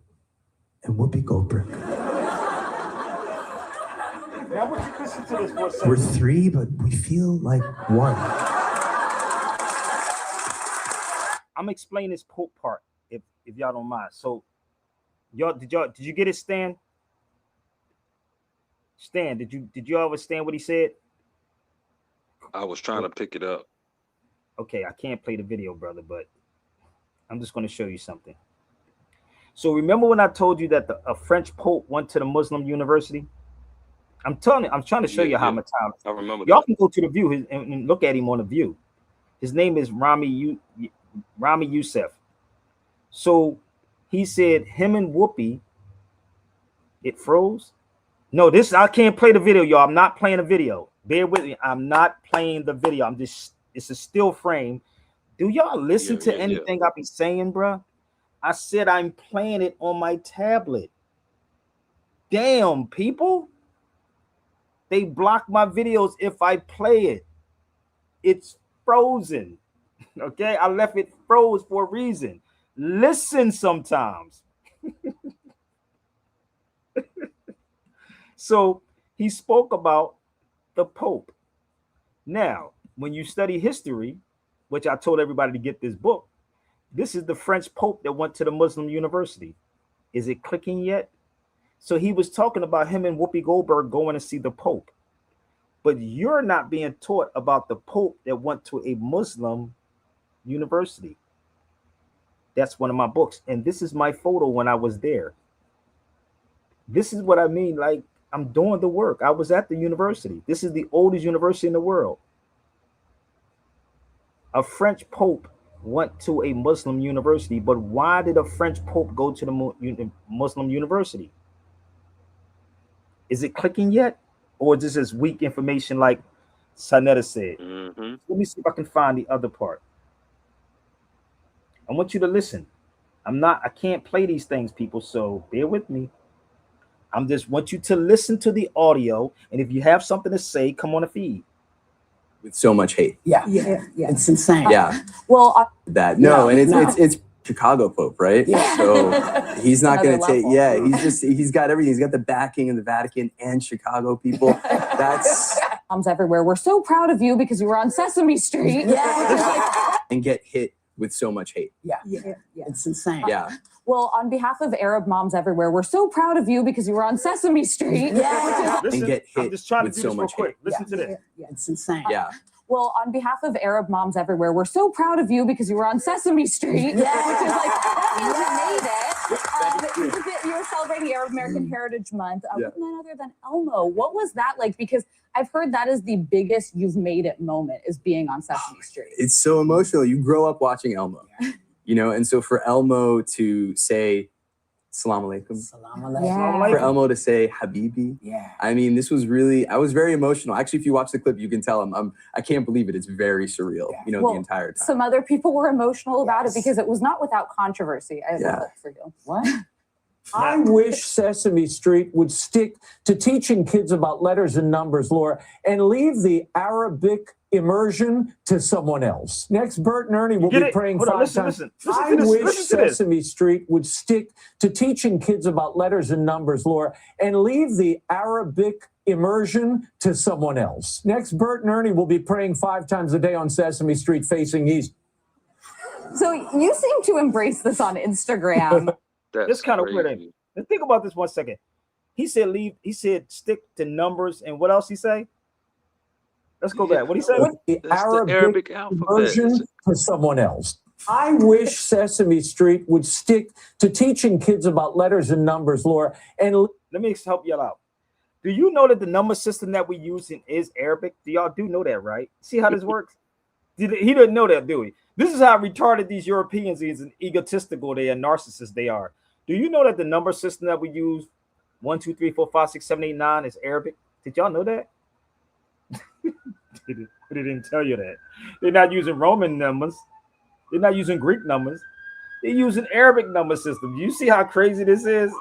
and Whoopi Goldberg. Now, would you listen to this for a second? We're three, but we feel like one. I'm explaining this Pope part, if y'all don't mind. So, did you get it, Stan? Stan, did you understand what he said? I was trying to pick it up. Okay, I can't play the video, brother, but I'm just going to show you something. So remember when I told you that a French Pope went to the Muslim university? I'm telling you, I'm trying to show you how much time. I remember Y'all that. can go to the View and look at him on the View. His name is Rami Youssef. So he said him and Whoopi, it froze. No, I can't play the video, y'all. I'm not playing the video. Bear with me. I'm not playing the video. It's a still frame. Do y'all listen to anything I be saying, bro? I said I'm playing it on my tablet. Damn, people. They block my videos if I play it. It's frozen. Okay, I left it froze for a reason. Listen sometimes. So he spoke about the Pope. Now, when you study history, which I told everybody to get this book, this is the French Pope that went to the Muslim university. Is it clicking yet? So he was talking about him and Whoopi Goldberg going to see the Pope. But you're not being taught about the Pope that went to a Muslim university. That's one of my books. And this is my photo when I was there. This is what I mean. Like, I'm doing the work. I was at the university. This is the oldest university in the world. A French Pope went to a Muslim university, but why did a French Pope go to the Muslim university? Is it clicking yet? Or is this just weak information like Sanetta said? Mm-hmm. Let me see if I can find the other part. I want you to listen. I can't play these things, people, so bear with me. I'm just want you to listen to the audio, and if you have something to say, come on the feed. With so much hate. Yeah. It's insane. Yeah. Well, It's Chicago Pope, right? Yeah. So he's not going to take. level. Yeah, he's got everything. He's got the backing of the Vatican and Chicago people. That's moms everywhere. We're so proud of you because you were on Sesame Street. and get hit with so much hate. Yeah. It's insane. Yeah. Well, on behalf of Arab moms everywhere, we're so proud of you because you were on Sesame Street. Listen, And get hit I'm just trying to with do so this real much quick. hate. Listen to this. It's insane. Yeah. Well, on behalf of Arab moms everywhere, we're so proud of you because you were on Sesame Street. Which is like, that means you made it. You were celebrating Arab American Heritage Month with none other than Elmo. What was that like? Because I've heard that is the biggest you've made it moment is being on Sesame Street. It's so emotional. You grow up watching Elmo, you know, and so for Elmo to say Salam alaikum, for Elmo to say Habibi, I mean, this was really, I was very emotional. Actually, if you watch the clip, you can tell I can't believe it. It's very surreal, you know, the entire time. Some other people were emotional about it because it was not without controversy. I have a clip for you. What? I wish Sesame Street would stick to teaching kids about letters and numbers, Laura, and leave the Arabic immersion to someone else. Next, Bert and Ernie will be praying 5 times. I wish Sesame Street would stick to teaching kids about letters and numbers, Laura, and leave the Arabic immersion to someone else. Next, Bert and Ernie will be praying 5 times a day on Sesame Street facing east. So you seem to embrace this on Instagram. It's kind of weird. Think about this 1 second. He said he said stick to numbers, and what else he say? Let's go back. What he say? The Arabic version to someone else. I wish Sesame Street would stick to teaching kids about letters and numbers, Laura. And let me help y'all out. Do you know that the number system that we use is Arabic? Y'all do know that, right? See how this works? He didn't know that, do he? This is how retarded these Europeans is and egotistical they are, narcissists they are. Do you know that the number system that we use, 1, 2, 3, 4, 5, 6, 7, 8, 9 is Arabic? Did y'all know that? They didn't tell you that. They're not using Roman numbers. They're not using Greek numbers. They're using Arabic number system. You see how crazy this is?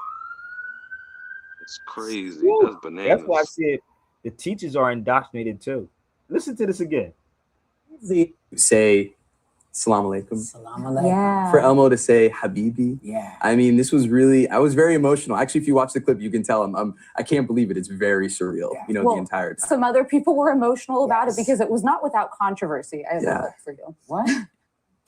It's crazy. Woo. That's bananas. That's why I said the teachers are indoctrinated too. Listen to this again. Say Salam alaikum. For Elmo to say Habibi. I mean, this was really, I was very emotional. Actually, if you watch the clip, you can tell I can't believe it. It's very surreal, you know, the entire time. Some other people were emotional about it because it was not without controversy. I have a clip for you. What?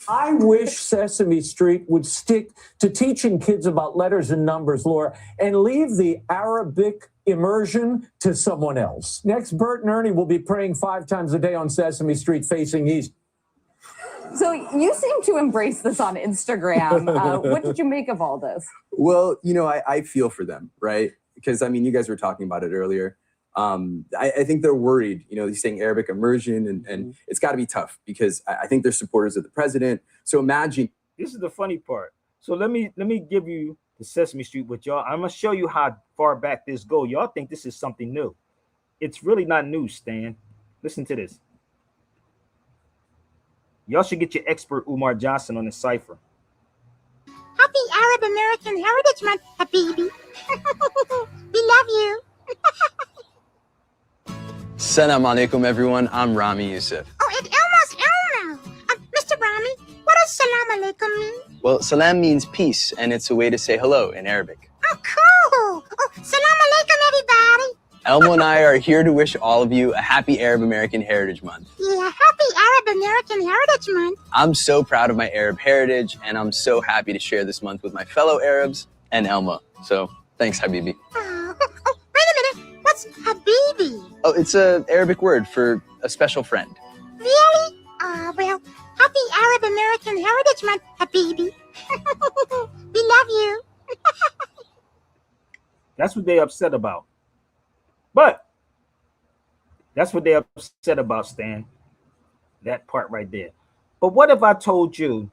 I wish Sesame Street would stick to teaching kids about letters and numbers, Laura, and leave the Arabic immersion to someone else. Next, Bert and Ernie will be praying 5 times a day on Sesame Street facing east. So you seem to embrace this on Instagram. What did you make of all this? Well, you know, I feel for them, right? Because I mean, you guys were talking about it earlier. I think they're worried. You know, he's saying Arabic immersion, and it's got to be tough because I think they're supporters of the president. So imagine. This is the funny part. So let me give you the Sesame Street with y'all. I'm gonna show you how far back this goes. Y'all think this is something new. It's really not new, Stan. Listen to this. Y'all should get your expert Umar Johnson on the cipher. Happy Arab American Heritage Month, Habibi. We love you. Assalamu alaikum, everyone. I'm Rami Youssef. Oh, it's almost Elmo. Mr. Rami, what does salam alaikum mean? Well, salam means peace, and it's a way to say hello in Arabic. Oh, cool. Oh, salam alaikum, everybody. Elmo and I are here to wish all of you a happy Arab American Heritage Month. Yeah, happy Arab American Heritage Month. I'm so proud of my Arab heritage, and I'm so happy to share this month with my fellow Arabs and Elmo. So, thanks, Habibi. Oh, wait a minute. What's Habibi? Oh, it's an Arabic word for a special friend. Really? Well, happy Arab American Heritage Month, Habibi. We love you. That's what they upset about. But that's what they're upset about, Stan. That part right there. But what if I told you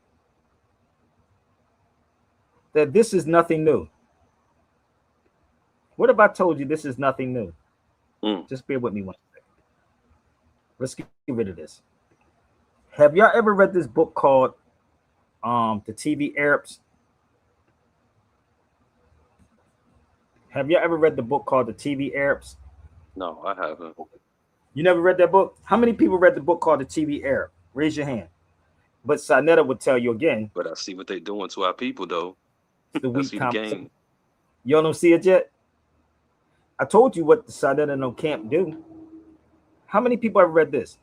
that this is nothing new? What if I told you this is nothing new? Just bear with me one second. Let's get rid of this. Have y'all ever read this book called The TV Arabs? Have y'all ever read the book called The TV Arabs? No, I haven't. You never read that book? How many people read the book called The TV Arab? Raise your hand. But Sanetta would tell you again. But I see what they're doing to our people, though. The I see the game. Y'all don't see it yet? I told you what the Sanetta no camp do. How many people have read this?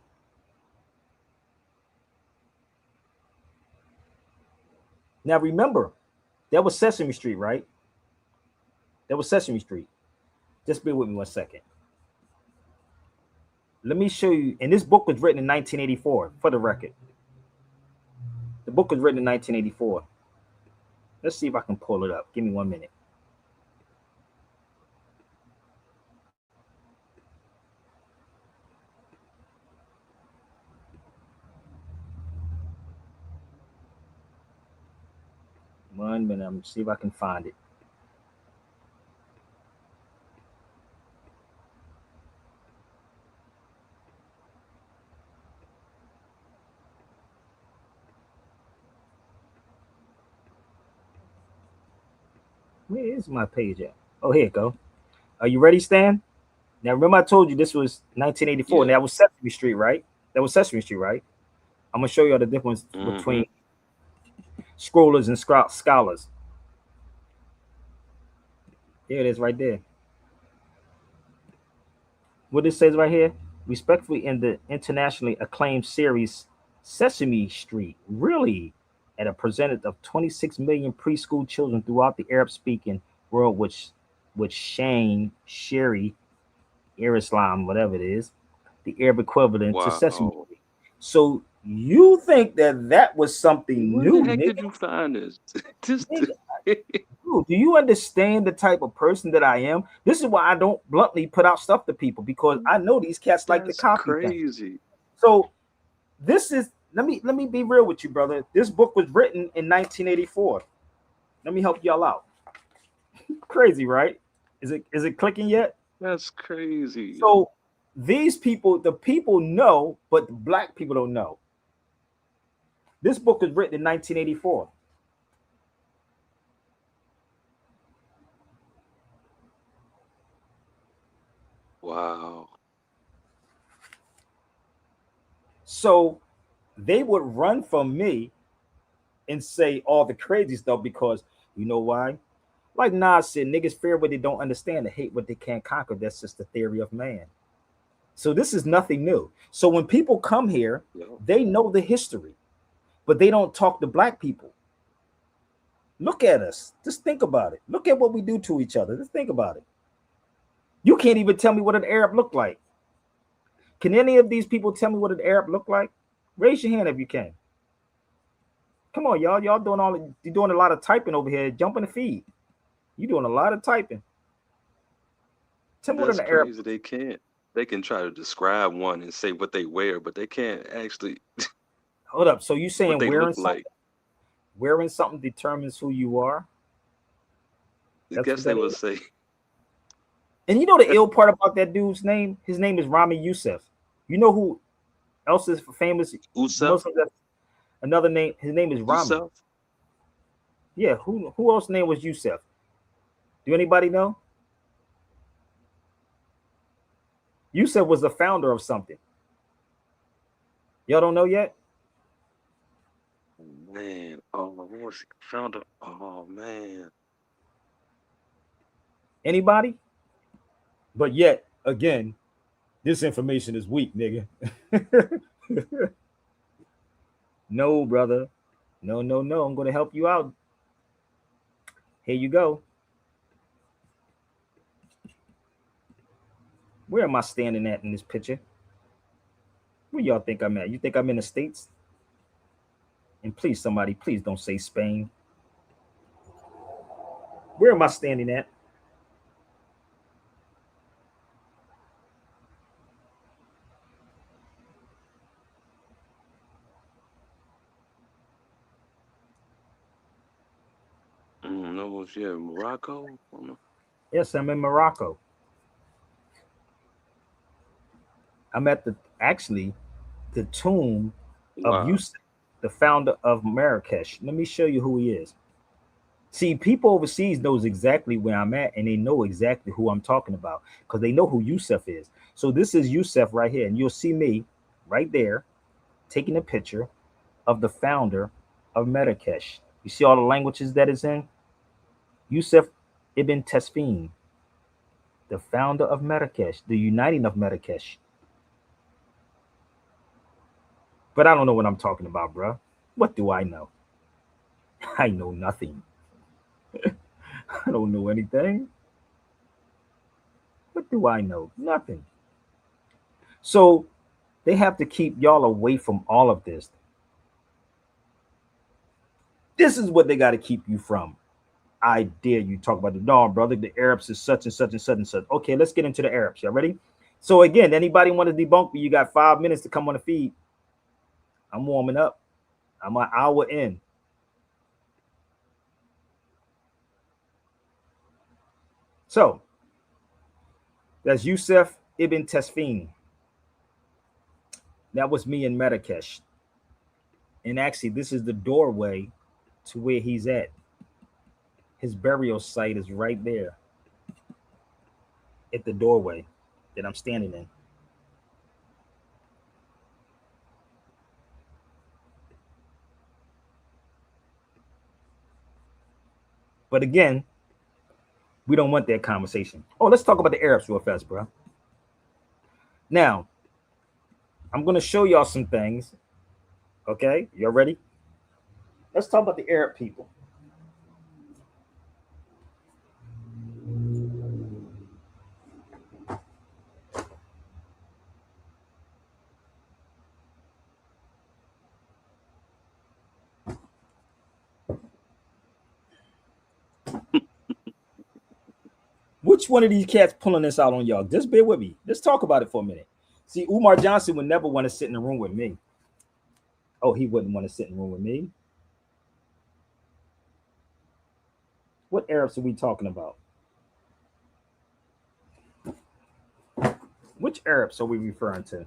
Now remember, that was Sesame Street, right? That was Sesame Street. Just bear with me one second. Let me show you. And this book was written in 1984, for the record. The book was written in 1984. Let's see if I can pull it up. Give me 1 minute. I'm gonna see if I can find it. Where is my page at? Oh, here it go. Are you ready, Stan? Now, remember I told you this was 1984. Yeah. That was Sesame Street, right? That was Sesame Street, right? I'm going to show you all the difference between scrollers and scholars. There it is right there. What it says right here, respectfully in the internationally acclaimed series Sesame Street, really, at a percentage of 26 million preschool children throughout the Arab-speaking world, which Shane, Sherry, Islam, whatever it is, the Arab equivalent to Sesame Street. So you think that was something new? Where the heck did you find this? Dude, do you understand the type of person that I am? This is why I don't bluntly put out stuff to people, because I know these cats like to copy crazy things. So this is let me be real with you, brother. This book was written in 1984. Let me help y'all out. Crazy, right? Is it clicking yet? That's crazy. So these people, the people know, but the black people don't know. This book was written in 1984. Wow. So they would run from me and say all the crazy stuff because you know why? Like Nas said, niggas fear what they don't understand and hate what they can't conquer. That's just the theory of man. So this is nothing new. So when people come here, they know the history, but they don't talk to black people. Look at us. Just think about it. Look at what we do to each other. Just think about it. You can't even tell me what an Arab looked like. Can any of these people tell me what an Arab looked like? Raise your hand if you can. Come on, y'all. Y'all doing you're doing a lot of typing over here. Jump in the feed. You doing a lot of typing. Tell me what in That's the Arab. crazy. They can't. They can try to describe one and say what they wear, but they can't actually Hold up. So you what saying they look like. wearing something determines who you are? I That's what guess they that would is. say And you know the ill part about that dude's name? His name is Rami Youssef. You know who else is famous Usef, Muslim? That's another name. His name is Rami. Usef. Yeah. Who else name was Youssef? Do anybody know? Youssef was the founder of something. Y'all don't know yet? Man, oh, what was he? Founder? Oh man, Anybody? But yet, again, this information is weak, nigga. No, brother. No, no, no. I'm going to help you out. Here you go. Where am I standing at in this picture? Where y'all think I'm at? You think I'm in the States? And please, somebody, please don't say Spain. Where am I standing at? no, yeah, Morocco. I don't know. Yes, I'm in Morocco. I'm at the tomb of Wow. Yusuf, the founder of Marrakesh. Let me show you who he is. See, people overseas knows exactly where I'm at, and they know exactly who I'm talking about because they know who Yusuf is. So this is Yusuf right here, and you'll see me right there taking a picture of the founder of Marrakesh. You see all the languages that is in? Yusuf ibn Tasfin, the founder of Marrakesh, the uniting of Marrakesh. But I don't know what I'm talking about, bro. What do I know? I know nothing. I don't know anything. What do I know? Nothing. So they have to keep y'all away from all of this. This is what they got to keep you from. I dare you talk about the no, brother. The Arabs is such and such and such and such. Okay, let's get into the Arabs. Y'all ready? So again, anybody want to debunk me? You got 5 minutes to come on the feed. I'm warming up. I'm an hour in. So that's Yusuf ibn Tasfin. That was me in Marrakesh. And actually, this is the doorway to where he's at. His burial site is right there at the doorway that I'm standing in. But again, we don't want that conversation. Oh, let's talk about the Arabs real fast, bro. Now, I'm going to show y'all some things. Okay, y'all ready? Let's talk about the Arab people. Which one of these cats pulling this out on y'all? Just bear with me. Let's talk about it for a minute. See, Umar Johnson would never want to sit in the room with me. Oh, he wouldn't want to sit in the room with me. What Arabs are we talking about? Which Arabs are we referring to?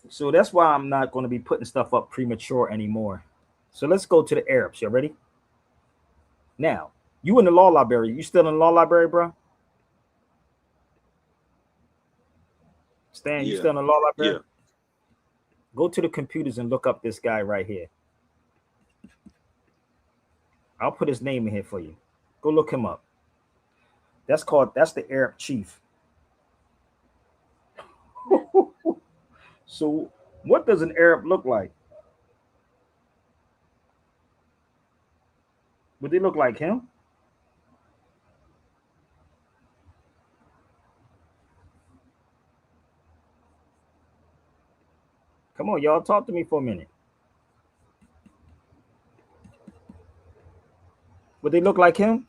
So that's why I'm not going to be putting stuff up premature anymore. So let's go to the Arabs. You ready? Now, you in the law library. You still in the law library, bro? Stan, you Yeah, still in the law library? yeah. Go to the computers and look up this guy right here. I'll put his name in here for you. Go look him up. That's the Arab chief. So what does an Arab look like? Would they look like him? Come on, y'all, talk to me for a minute. Would they look like him?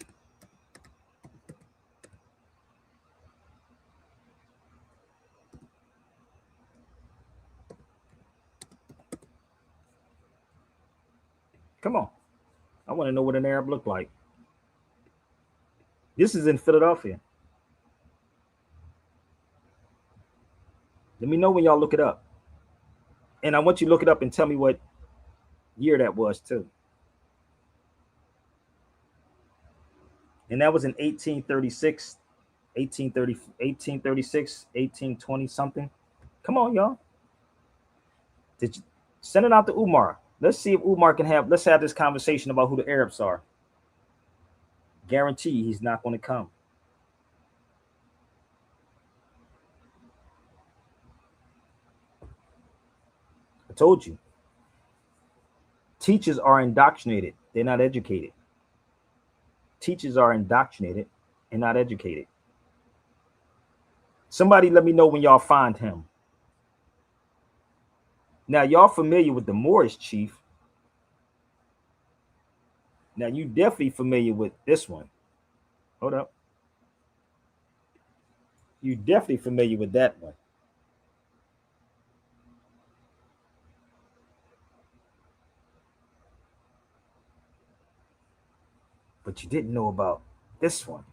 Come on. I want to know what an Arab looked like. This is in Philadelphia. Let me know when y'all look it up. And I want you to look it up and tell me what year that was too. And that was in 1836, 1836, 1820 something. Come on, y'all. Did you send it out to Umar? Let's see if Umar can have, let's have this conversation about who the Arabs are. Guarantee he's not going to come. I told you. Teachers are indoctrinated. They're not educated. Teachers are indoctrinated and not educated. Somebody let me know when y'all find him. Now, y'all familiar with the Moorish chief. Now, you definitely familiar with this one. Hold up. You definitely familiar with that one. But you didn't know about this one.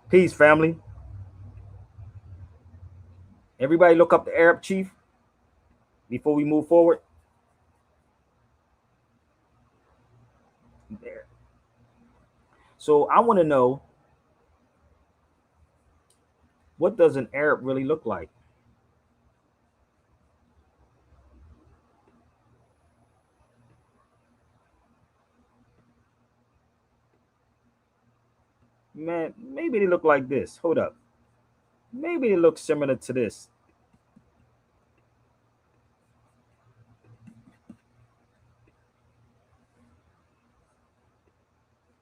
Peace, family. Everybody look up the Arab chief before we move forward. There. So I want to know, what does an Arab really look like? Man, maybe they look like this. Hold up. Maybe they look similar to this.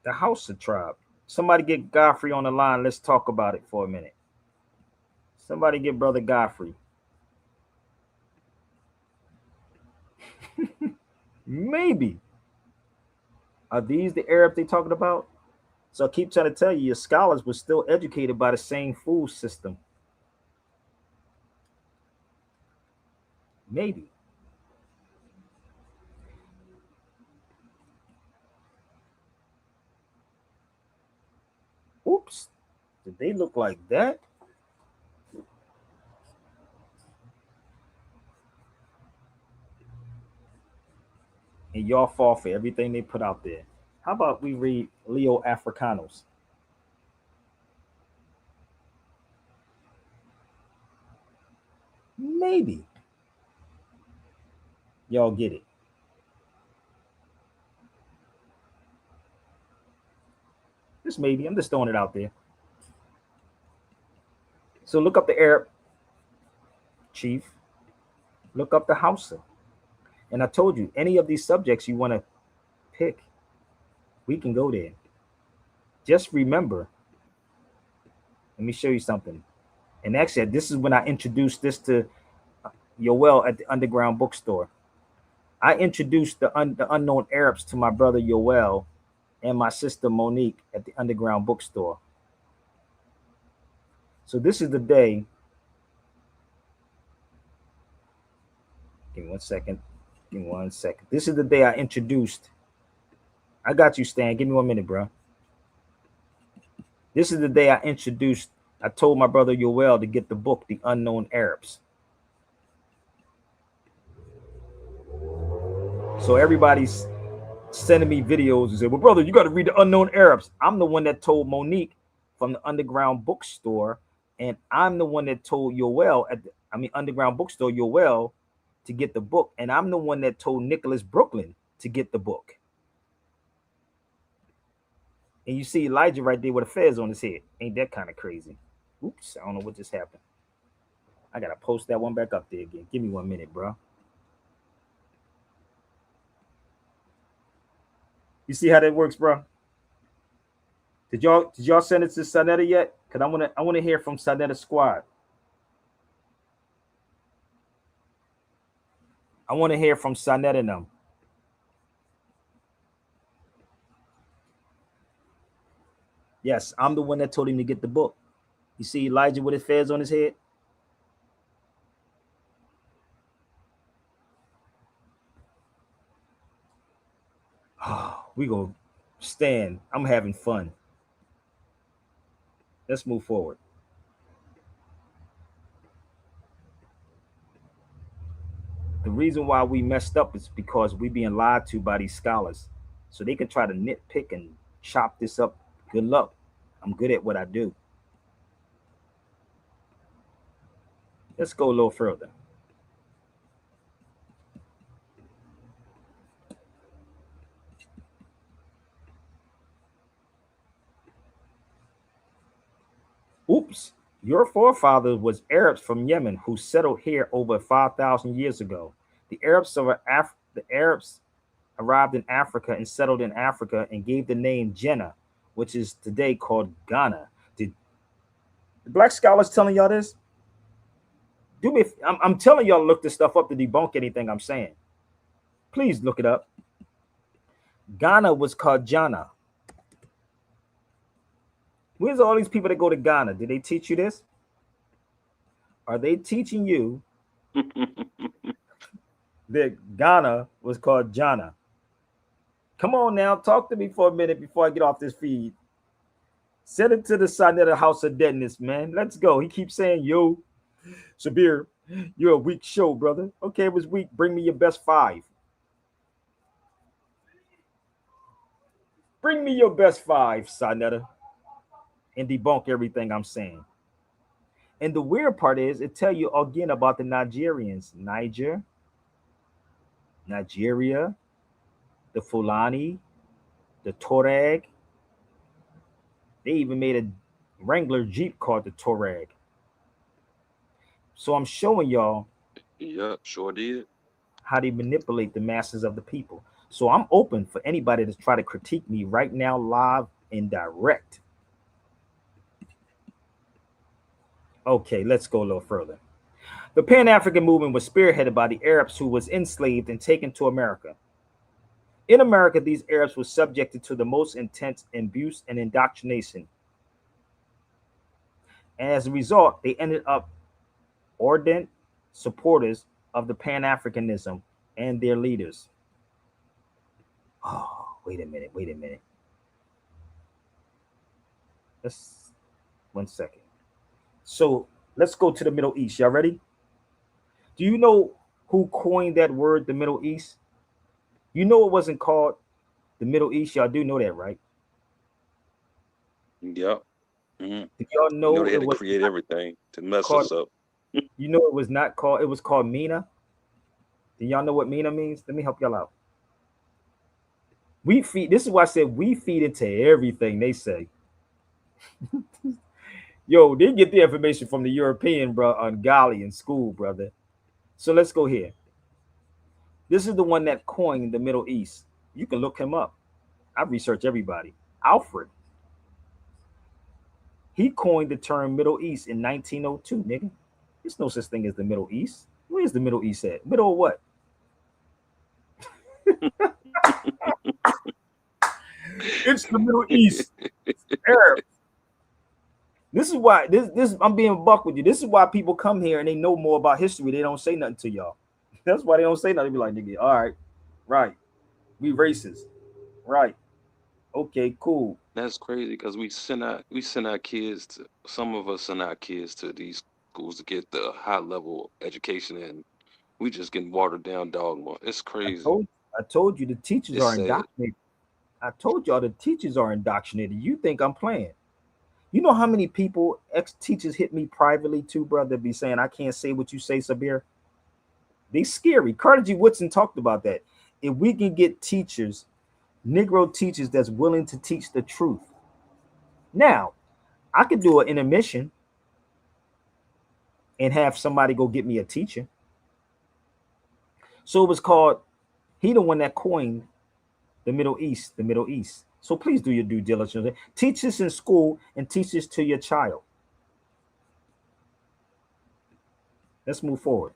The Hausa tribe. Somebody get Godfrey on the line. Let's talk about it for a minute. Somebody get Brother Godfrey. Maybe. Are these the Arabs they talking about? So I keep trying to tell you, your scholars were still educated by the same food system. Maybe. Oops. Did they look like that? And y'all fall for everything they put out there. How about we read Leo Africanos? Maybe. Y'all get it. Just maybe. I'm just throwing it out there. So look up the Arab chief. Look up the Hausa. And I told you, any of these subjects you want to pick, we can go there. Just remember, let me show you something. And actually, this is when I introduced this to Yoel at the Underground Bookstore. I introduced the unknown Arabs to my brother Yoel and my sister Monique at the Underground Bookstore. So this is the day. Give me 1 second. Give me 1 second. This is the day I introduced. I got you, Stan. Give me 1 minute, bro. This is the day I introduced. I told my brother Yoel to get the book, The Unknown Arabs. So everybody's sending me videos and say, well, brother, you got to read The Unknown Arabs. I'm the one that told Monique from the Underground Bookstore, and I'm the one that told Yoel at the, Underground Bookstore, Yoel, to get the book. And I'm the one that told Nicholas Brooklyn to get the book. And you see Elijah right there with a fez on his head. Ain't that kind of crazy? Oops, I don't know what just happened. I got to post that one back up there again. Give me 1 minute, bro. You see how that works, bro? Did y'all send it to Sanetta yet? Because I want to hear from Sanetta's squad. I want to hear from Sanet and them. Yes, I'm the one that told him to get the book. You see Elijah with his fez on his head? We gonna stand. I'm having fun. Let's move forward. The reason why we messed up is because we being lied to by these scholars. So they can try to nitpick and chop this up. Good luck. I'm good at what I do. Let's go a little further. Oops. Your forefather was Arabs from Yemen who settled here over 5,000 years ago. The Arabs arrived in Africa and settled in Africa and gave the name Jenna, which is today called Ghana. Did the black scholars telling y'all this? Do me. I'm telling y'all to look this stuff up to debunk anything I'm saying. Please look it up. Ghana was called Jana. Where's all these people that go to Ghana? Did they teach you this? Are they teaching you that Ghana was called Jana? Come on now, talk to me for a minute before I get off this feed. Send it to the side of the house of deadness, man. Let's go. He keeps saying, yo, Sabir, you're a weak show, brother. Okay, it was weak. Bring me your best 5. Bring me your best 5, Sanetta, and debunk everything I'm saying. And the weird part is, it tell you again about the Nigerians. Nigeria, the Fulani, the Tuareg. They even made a Wrangler Jeep called the Tuareg. So I'm showing y'all. Yeah, sure did. How they manipulate the masses of the people. So I'm open for anybody to try to critique me right now, live and direct. Okay, let's go a little further. The Pan-African movement was spearheaded by the Arabs who was enslaved and taken to America. In America, these Arabs were subjected to the most intense abuse and indoctrination. And as a result, they ended up ardent supporters of the Pan-Africanism and their leaders. Oh, wait a minute. Let's 1 second. So let's go to the Middle East. Y'all ready? Do you know who coined that word, the Middle East? You know it wasn't called the Middle East. Y'all do know that, right? Yep. Mm-hmm. Did y'all know they had to create everything to mess us up? You know it was not called, it was called MENA. Do y'all know what MENA means? Let me help y'all out. We feed, this is why I said we feed into everything they say. Yo, they get the information from the European, bro, on Gali in school, brother. So let's go here. This is the one that coined the Middle East. You can look him up. I research everybody. Alfred. He coined the term Middle East in 1902, nigga. There's no such thing as the Middle East. Where's the Middle East at? Middle of what? It's the Middle East. Arab. This is why this I'm being buck with you. This is why people come here and they know more about history. They don't say nothing to y'all. That's why they don't say nothing. They be like, nigga, all right, right. We racist. Right. Okay, cool. That's crazy because we send our kids to, some of us send our kids to these schools to get the high level education, and we just getting watered down dogma. It's crazy. I told you the teachers It's are sad. indoctrinated. I told y'all the teachers are indoctrinated. You think I'm playing? You know how many people, ex-teachers, hit me privately too, brother, be saying I can't say what you say, Sabir. They scary. Carter G. Woodson talked about that. If we can get teachers, Negro teachers that's willing to teach the truth. Now, I could do an intermission and have somebody go get me a teacher. So it was called, he the one that coined the Middle East, the Middle East. So please do your due diligence. Teach this in school and teach this to your child. Let's move forward.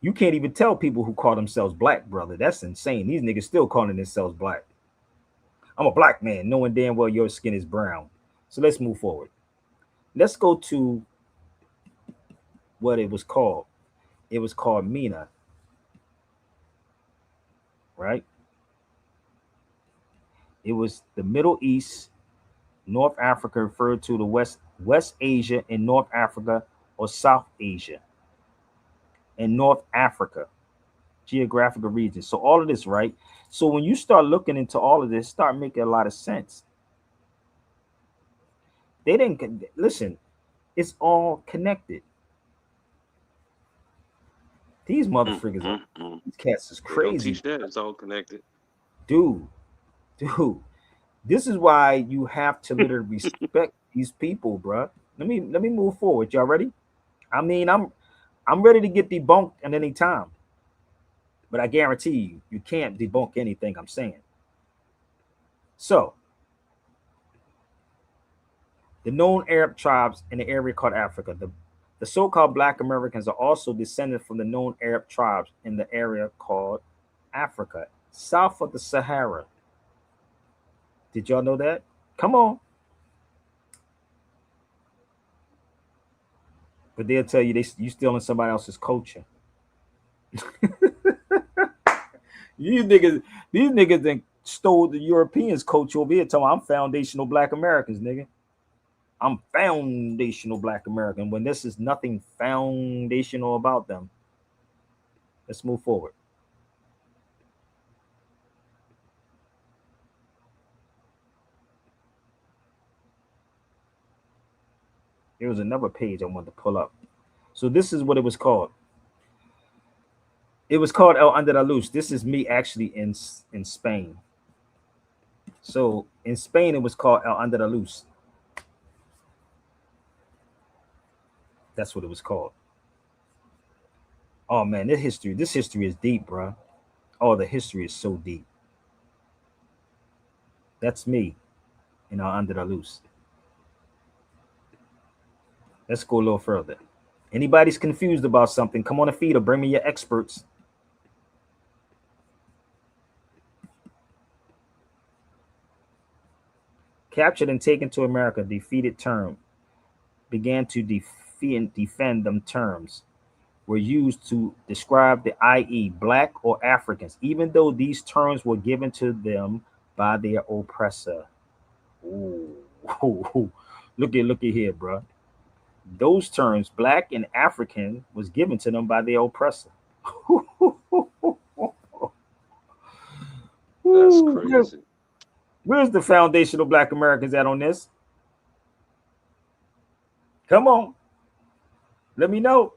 You can't even tell people who call themselves black, brother. That's insane. These niggas still calling themselves black. I'm a black man, knowing damn well your skin is brown. So let's move forward. Let's go to what it was called. It was called MENA, right? It was the Middle East, North Africa, referred to the West Asia and North Africa, or South Asia and North Africa, geographical regions. So all of this, right? So when you start looking into all of this, start making a lot of sense. They didn't listen. It's all connected. These motherfuckers, these cats is They don't crazy, teach that. It's all connected. dude. Dude, this is why you have to literally respect these people, bruh. Let me move forward. Y'all ready? I mean, I'm ready to get debunked at any time, but I guarantee you can't debunk anything I'm saying. So, the known Arab tribes in the area called Africa, the so-called Black Americans are also descended from the known Arab tribes in the area called Africa, south of the Sahara. Did y'all know that? Come on. But they'll tell you you stealing somebody else's culture. These niggas then stole the Europeans' culture over here. Telling I'm foundational Black Americans, nigga. I'm foundational Black American when this is nothing foundational about them. Let's move forward. There was another page I wanted to pull up. So this is what it was called. It was called El Andalus. This is me actually in Spain. So in Spain, it was called El Andalus. That's what it was called. Oh man, this history is deep, bro. Oh, the history is so deep. That's me in El Andalus. Let's go a little further. Anybody's confused about something, come on the feed or bring me your experts. Captured and taken to America, defeated term began to defend them terms were used to describe the i.e. Black or Africans, even though these terms were given to them by their oppressor. Ooh. Look at here, bro. Those terms, Black and African, was given to them by their oppressor. That's crazy. Where's the foundational Black Americans at on this? Come on. Let me know.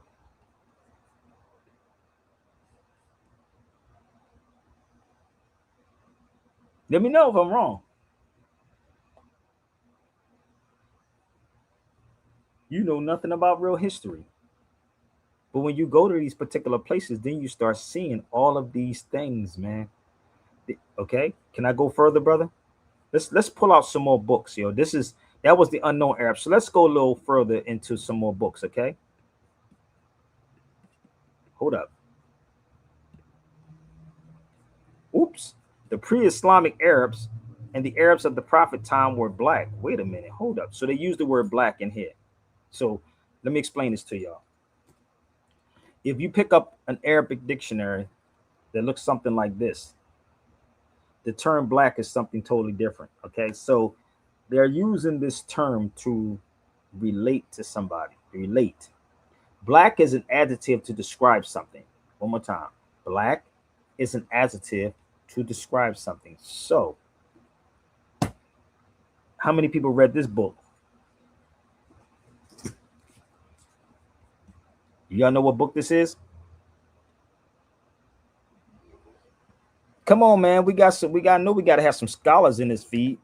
Let me know if I'm wrong. You know nothing about real history. But when you go to these particular places, then you start seeing all of these things, man. Okay? Can I go further, brother? Let's pull out some more books, yo. That was the unknown Arab. So let's go a little further into some more books, okay? Hold up. Oops. The pre-Islamic Arabs and the Arabs of the Prophet time were black. Wait a minute. Hold up. So they used the word black in here. So let me explain this to y'all. If you pick up an Arabic dictionary that looks something like this, the term black is something totally different. Okay. So they're using this term to relate to somebody. Relate. Black is an adjective to describe something. One more time. Black is an adjective to describe something. So, how many people read this book? Y'all know what book this is? Come on, man. We got to have some scholars in this feed.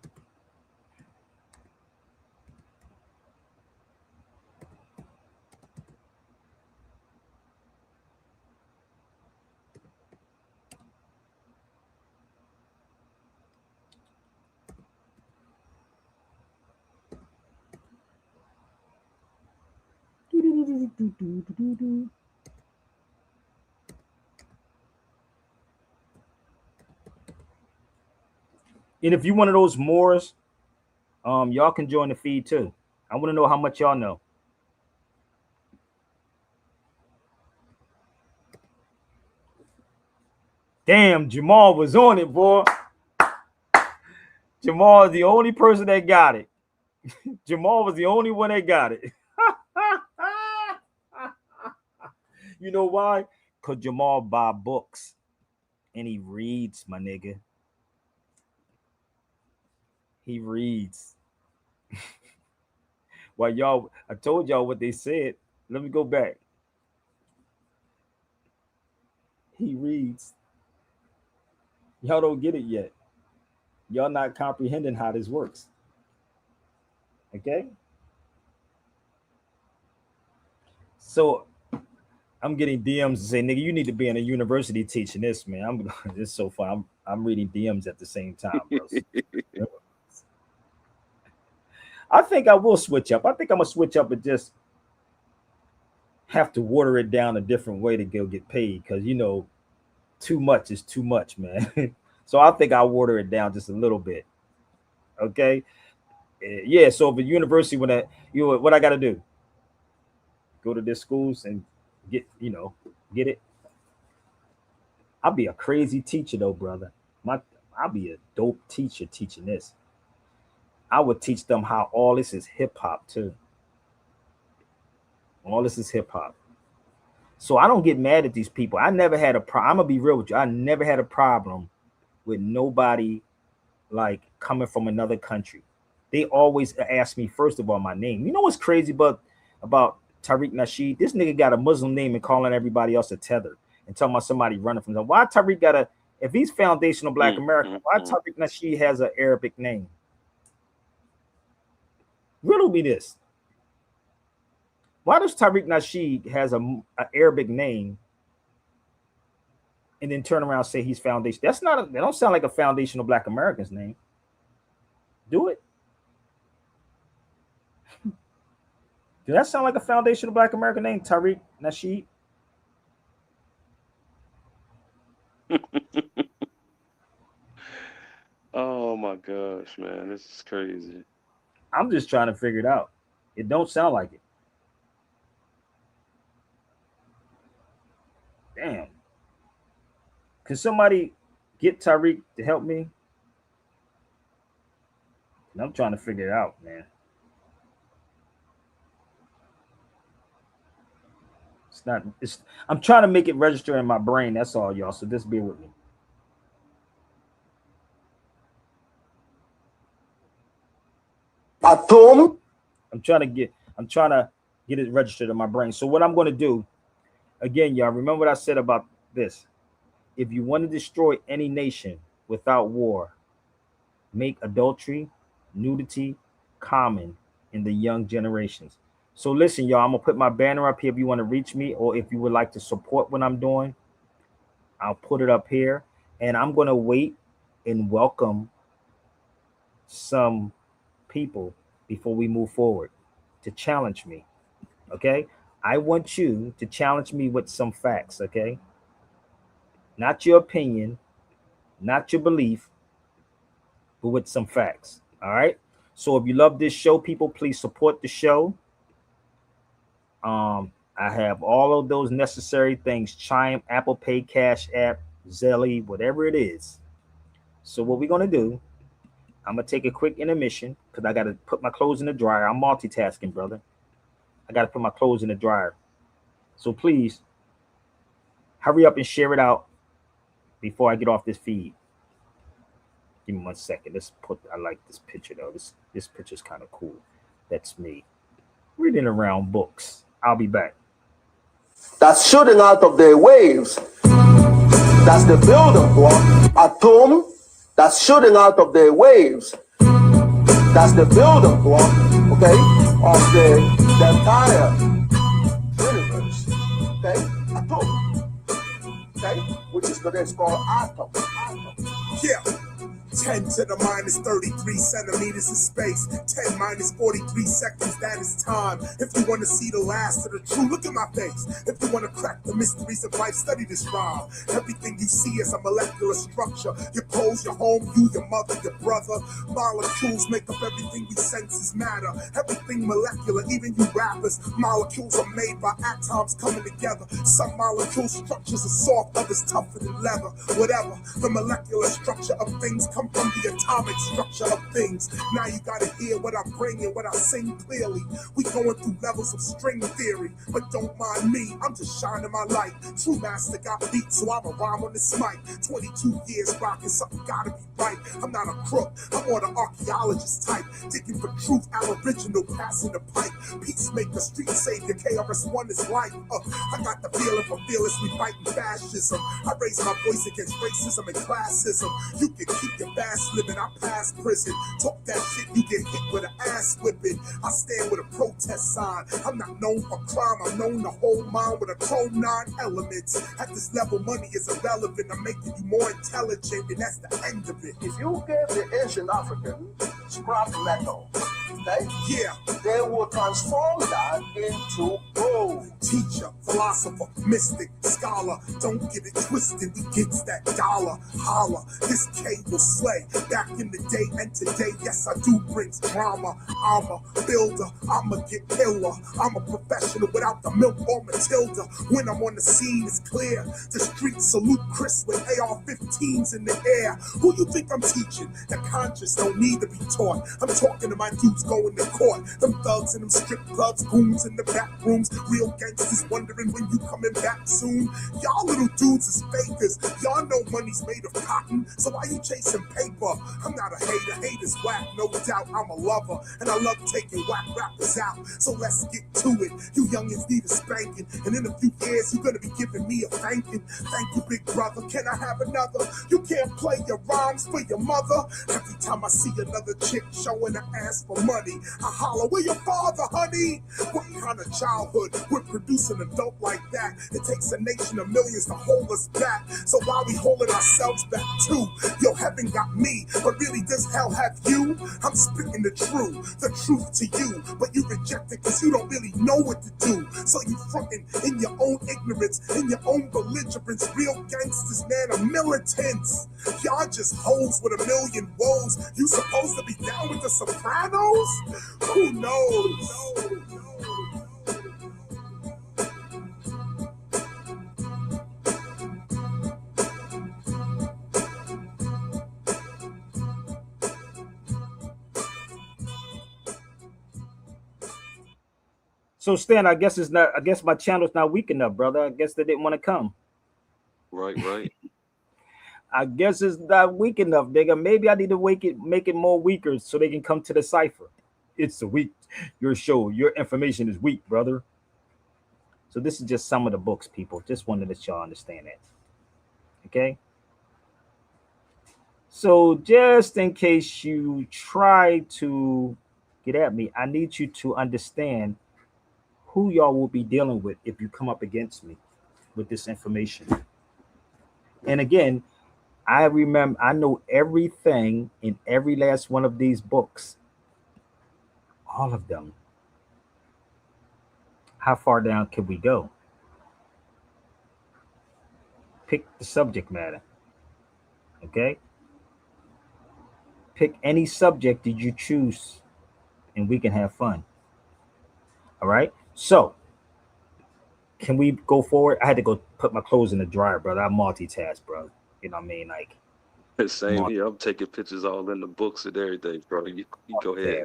And if you one of those Moors, y'all can join the feed too. I want to know how much y'all know. Damn, Jamal was on it, boy. Jamal is the only person that got it. Jamal was the only one that got it. You know why? Because Jamal buy books and he reads, my nigga. He reads. Well, y'all, I told y'all what they said. Let me go back. He reads. Y'all don't get it yet. Y'all not comprehending how this works. Okay? So I'm getting DMs to say, nigga, you need to be in a university teaching this, man. It's so fun. I'm reading DMs at the same time, bro. I think I will switch up. I think I'm gonna switch up and just have to water it down a different way to go get paid, because you know, too much is too much, man. So I think I'll water it down just a little bit. Okay. Yeah. So the university, what I gotta do? Go to their schools and get it. I'll be a crazy teacher though, brother. I'll be a dope teacher teaching this. I would teach them how all this is hip hop too. All this is hip hop. So I don't get mad at these people. I never had a problem. I'm gonna be real with you. I never had a problem with nobody like coming from another country. They always ask me, first of all, my name. You know what's crazy about Tariq Nasheed? This nigga got a Muslim name and calling everybody else a tether and talking about somebody running from them. Why Tariq if he's foundational Black American, why Tariq Nasheed has an Arabic name? Riddle me this. Why does Tariq Nasheed has an Arabic name and then turn around and say he's foundation? That don't sound like a foundational Black American's name. Do it? Does that sound like a foundational Black American name, Tariq Nasheed? Oh my gosh, man, this is crazy. I'm just trying to figure it out. It don't sound like it. Damn. Can somebody get Tariq to help me? And I'm trying to figure it out, man. I'm trying to make it register in my brain. That's all, y'all. So just bear with me. Atom. I'm trying to get it registered in my brain. So what I'm going to do, again, y'all, remember what I said about this. If you want to destroy any nation without war, make adultery, nudity common in the young generations. So listen, y'all, I'm going to put my banner up here if you want to reach me, or if you would like to support what I'm doing, I'll put it up here. And I'm going to wait and welcome some people before we move forward to challenge me. Okay? I want you to challenge me with some facts, okay? Not your opinion, not your belief, but with some facts. All right? So if you love this show, people, please support the show. I have all of those necessary things: Chime, Apple Pay, Cash App, Zelly, whatever it is. So what we're gonna do, I'm gonna take a quick intermission because I gotta put my clothes in the dryer. I'm multitasking, brother. I gotta put my clothes in the dryer. So please hurry up and share it out before I get off this feed. Give me 1 second. I like this picture though. This picture's kind of cool. That's me reading around books. I'll be back. That's shooting out of their waves. That's the buildup, boy. Atom. That's shooting out of their waves. That's the buildup, boy. Okay, of the entire universe. Okay, atom. Okay, which is what it's called atom. Yeah. 10 to the minus 33 centimeters of space. 10 minus 43 seconds, that is time. If you want to see the last of the true, look at my face. If you want to crack the mysteries of life, study this rhyme. Everything you see is a molecular structure. Your clothes, your home, you, your mother, your brother. Molecules make up everything we senses matter. Everything molecular, even you rappers. Molecules are made by atoms coming together. Some molecule structures are soft, others tougher than leather. Whatever, the molecular structure of things come from the atomic structure of things. Now you gotta hear what I bring and what I sing clearly. We going through levels of string theory, but don't mind me, I'm just shining my light. True master got beat, so I'm a rhyme on this mic. 22 years rocking, something gotta be right. I'm not a crook, I'm more the archaeologist type. Digging for truth, aboriginal, passing the pipe. Peacemaker, street savior, KRS-One is life. I got the feeling for fearlessly fighting fascism. I raise my voice against racism and classism. You can keep your fast living, I pass prison. Talk that shit, you get hit with an ass whipping. I stand with a protest sign. I'm not known for crime, I'm known to hold mine with a chrome 9 elements. At this level, money is irrelevant. I'm making you more intelligent, and that's the end of it. If you give the ancient African scrap metal, okay? Yeah. They will transform that into gold. Teacher, philosopher, mystic, scholar, don't get it twisted, we gets that dollar. Holla, this K will slay. Back in the day and today, yes, I do brings drama. I'm a builder, I'ma get killer. I'm a professional without the milk or Matilda. When I'm on the scene, it's clear. The streets salute Chris with AR-15s in the air. Who you think I'm teaching? The conscious don't need to be taught. I'm talking to my dudes going to court. Them thugs and them strip clubs, goons in the back rooms. Real gangsters wondering when you coming back soon. Y'all little dudes is fakers. Y'all know money's made of cotton, so why you chasing paper? I'm not a hater, haters whack, no doubt. I'm a lover, and I love taking whack rappers out. So let's get to it. You youngins need a spanking, and in a few years you're gonna be giving me a thanking. Thank you, big brother. Can I have another? You can't play your rhymes for your mother. Every time I see another chick showing her ass for money, I holler, where your father, honey? What kind of childhood would produce an adult like that? It takes a nation of millions to hold us back. So why we holding ourselves back too? Yo, heaven got me, but really does hell have you? I'm spitting the truth to you, but you reject it cause you don't really know what to do. So you frontin' in your own ignorance, in your own belligerence. Real gangsters, man, are militants. Y'all just hoes with a million woes. You supposed to be down with the Sopranos? Who knows? So Stan, I guess it's not. I guess my channel's not weak enough, brother. I guess they didn't want to come. Right. I guess it's not weak enough, nigga. Maybe I need to make it more weaker so they can come to the cipher. It's a weak. Your show, your information is weak, brother. So this is just some of the books, people. Just wanted to let y'all understand that. Okay. So just in case you try to get at me, I need you to understand who y'all will be dealing with if you come up against me with this information. And again, I know everything in every last one of these books. All of them. How far down can we go? Pick the subject matter. Okay? Pick any subject that you choose and we can have fun. All right? So, can we go forward? I had to go put my clothes in the dryer, brother. I multitask, bro. You know what I mean? Like, Same here. I'm taking pictures all in the books and everything, bro. You go ahead.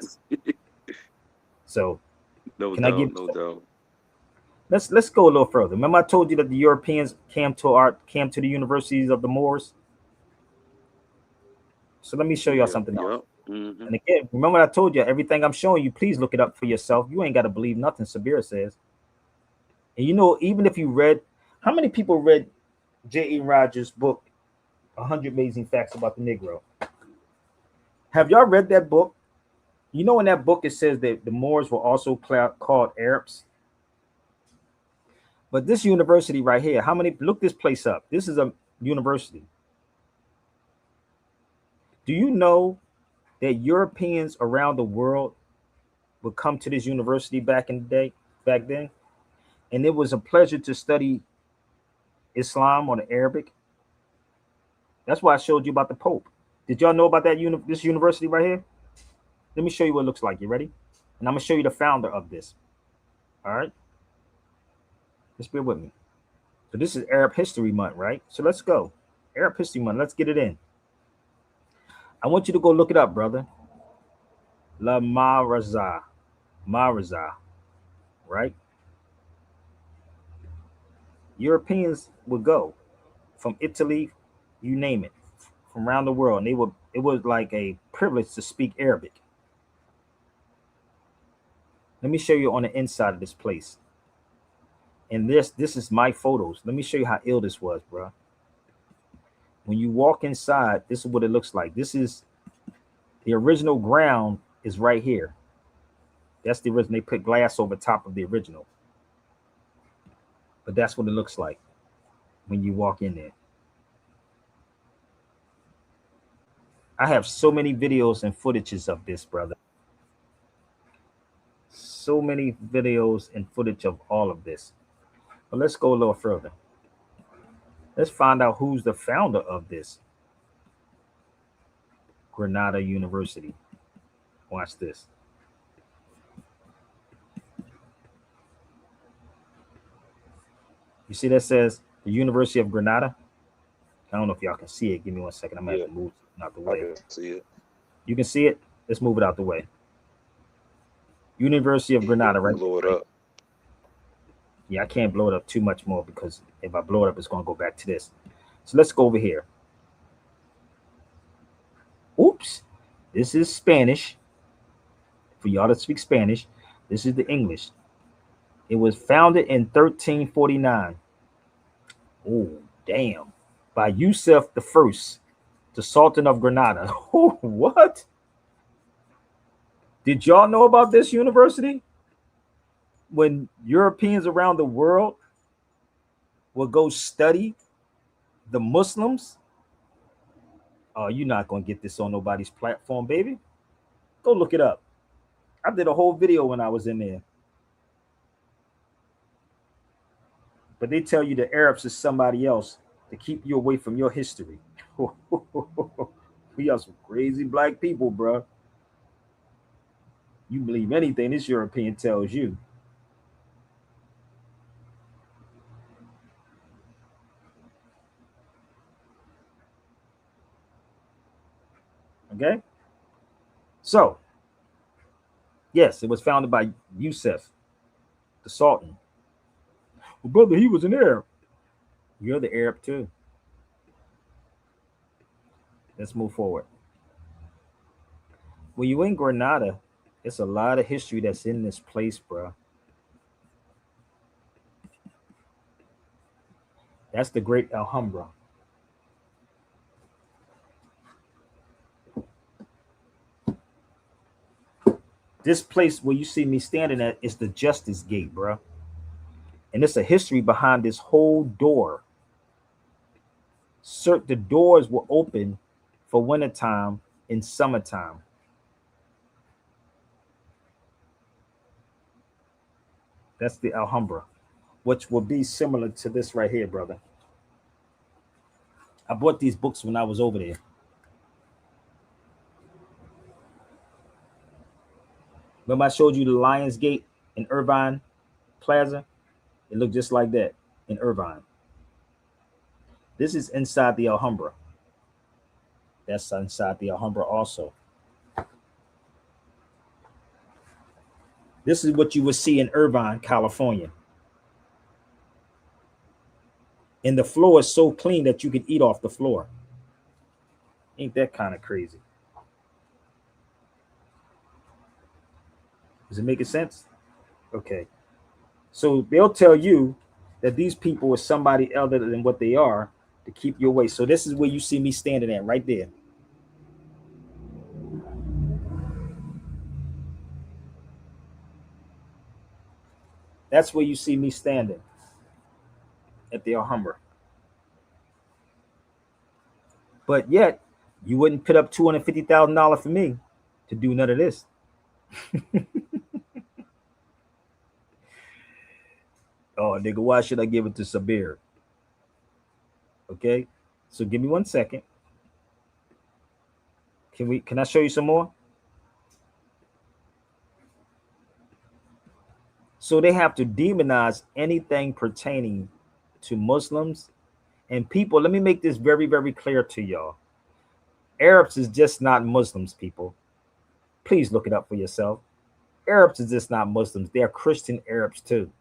So, no can doubt, I give? no doubt. Let's go a little further. Remember, I told you that the Europeans came to the universities of the Moors. So let me show y'all something else. Mm-hmm. And again, remember I told you everything I'm showing you. Please look it up for yourself. You ain't got to believe nothing Sabir says. And you know, even if you read, how many people read J.E. Rogers' book, 100 Amazing Facts About the Negro? Have y'all read that book? You know, in that book it says that the Moors were also called Arabs. But this university right here, how many? Look this place up. This is a university. Do you know that Europeans around the world would come to this university back in the day, back then? And it was a pleasure to study Islam or the Arabic. That's why I showed you about the Pope. Did y'all know about that this university right here? Let me show you what it looks like. You ready? And I'm gonna show you the founder of this. All right. Just bear with me. So this is Arab History Month, right? So let's go. Arab History Month. Let's get it in. I want you to go look it up, brother. La Maraza. Maraza. Right? Europeans would go from Italy, you name it, from around the world. And it was like a privilege to speak Arabic. Let me show you on the inside of this place. And this is my photos. Let me show you how ill this was, bro. When you walk inside, this is what it looks like. This is the original ground is right here. That's the original. They put glass over top of the original. But that's what it looks like when you walk in there. I have so many videos and footages of this, brother. So many videos and footage of all of this. But let's go a little further. Let's find out who's the founder of this. Granada University. Watch this. You see that says the University of Granada? I don't know if y'all can see it. Give me 1 second. I'm gonna have to move it out the way. I can see it. You can see it? Let's move it out the way. University of Granada, right? Blow it up. Yeah, I can't blow it up too much more because if I blow it up, it's going to go back to this. So let's go over here. Oops. This is Spanish. For y'all to speak Spanish, this is the English. It was founded in 1349. Oh, damn. By Yusuf I, the Sultan of Granada. Oh, what? Did y'all know about this university? When Europeans around the world will go study the Muslims, oh, you're not going to get this on nobody's platform, baby. Go look it up. I did a whole video when I was in there. But they tell you the Arabs is somebody else to keep you away from your history. We are some crazy black people, bro. You believe anything this European tells you. Okay? So, yes, it was founded by Yusuf, the Sultan. Well, brother, he was an Arab. You're the Arab too. Let's move forward. When you're in Granada, it's a lot of history that's in this place, bro. That's the Great Alhambra. This place where you see me standing at is the Justice Gate, bro. And it's a history behind this whole door. The doors were open for wintertime and summertime. That's the Alhambra, which will be similar to this right here, brother. I bought these books when I was over there. Remember I showed you the Lions Gate in Irvine Plaza? It looked just like that in Irvine. This is inside the Alhambra. That's inside the Alhambra also. This is what you would see in Irvine, California. And the floor is so clean that you can eat off the floor. Ain't that kind of crazy? Is it making sense? Okay. So they'll tell you that these people are somebody other than what they are to keep you away. So this is where you see me standing at, right there. That's where you see me standing at the Alhambra. But yet, You wouldn't put up $250,000 for me to do none of this. Oh, nigga, why should I give it to Sabir? Okay, so give me 1 second. Can I show you some more? So they have to demonize anything pertaining to Muslims and people. Let me make this very, very clear to y'all. Arabs is just not Muslims, people. Please look it up for yourself. Arabs is just not Muslims. They are Christian Arabs too.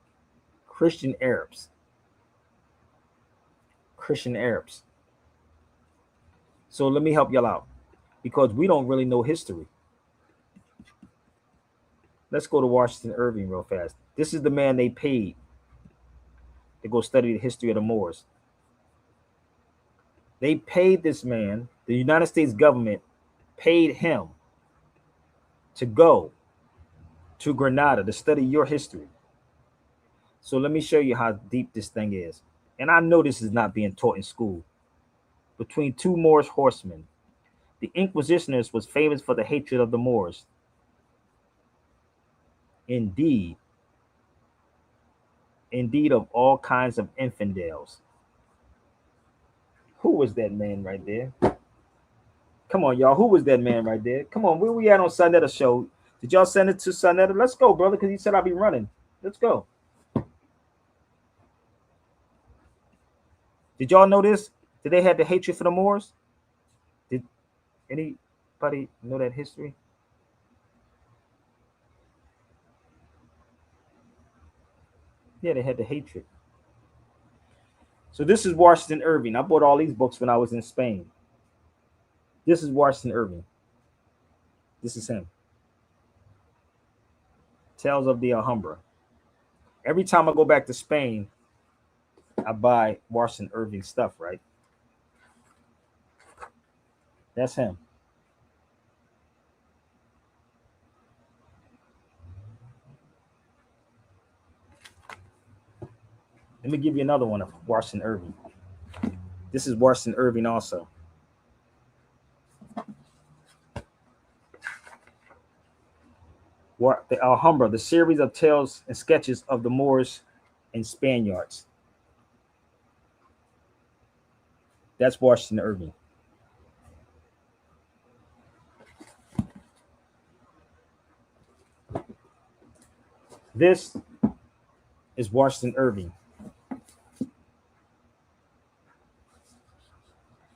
Christian Arabs. Christian Arabs. So let me help y'all out because we don't really know history. Let's go to Washington Irving real fast. This is the man they paid to go study the history of the Moors. They paid this man, the United States government paid him to go to Granada to study your history. So let me show you how deep this thing is. And I know this is not being taught in school. Between two Moorish horsemen, the Inquisitioners was famous for the hatred of the Moors. Indeed of all kinds of infidels. Who was that man right there? Come on, y'all. Who was that man right there? Come on, where we at on Sonetta show? Did y'all send it to Sonetta? Let's go, brother, because he said I'll be running. Let's go. Did y'all know this? Did they have the hatred for the Moors? Did anybody know that history? Yeah, they had the hatred. So this is Washington Irving. I bought all these books when I was in Spain. This is Washington Irving. This is him. Tales of the Alhambra. Every time I go back to Spain, I buy Washington Irving stuff, right? That's him. Let me give you another one of Washington Irving. This is Washington Irving also. The Alhambra, the series of tales and sketches of the Moors and Spaniards. That's Washington Irving. This is Washington Irving.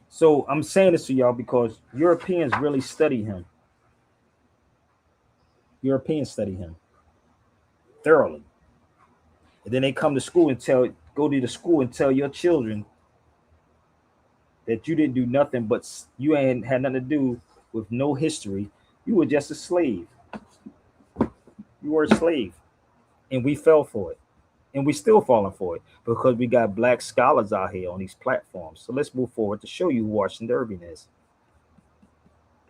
So I'm saying this to y'all because Europeans really study him. Europeans study him thoroughly. And then they come to school and go to the school and tell your children that you didn't do nothing but you ain't had nothing to do with no history. You were just a slave. You were a slave. And we fell for it. And we still falling for it because we got black scholars out here on these platforms. So let's move forward to show you who Washington Irving is.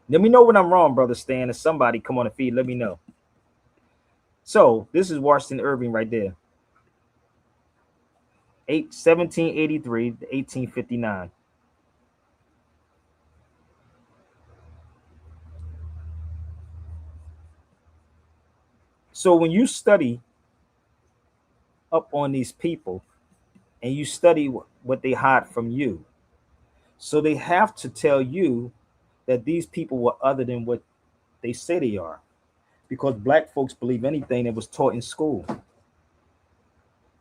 Let me know when I'm wrong, brother Stan. If somebody come on the feed, let me know. So this is Washington Irving right there. 1783 to 1859. So when you study up on these people and you study what they hide from you, so they have to tell you that these people were other than what they say they are, because black folks believe anything that was taught in school.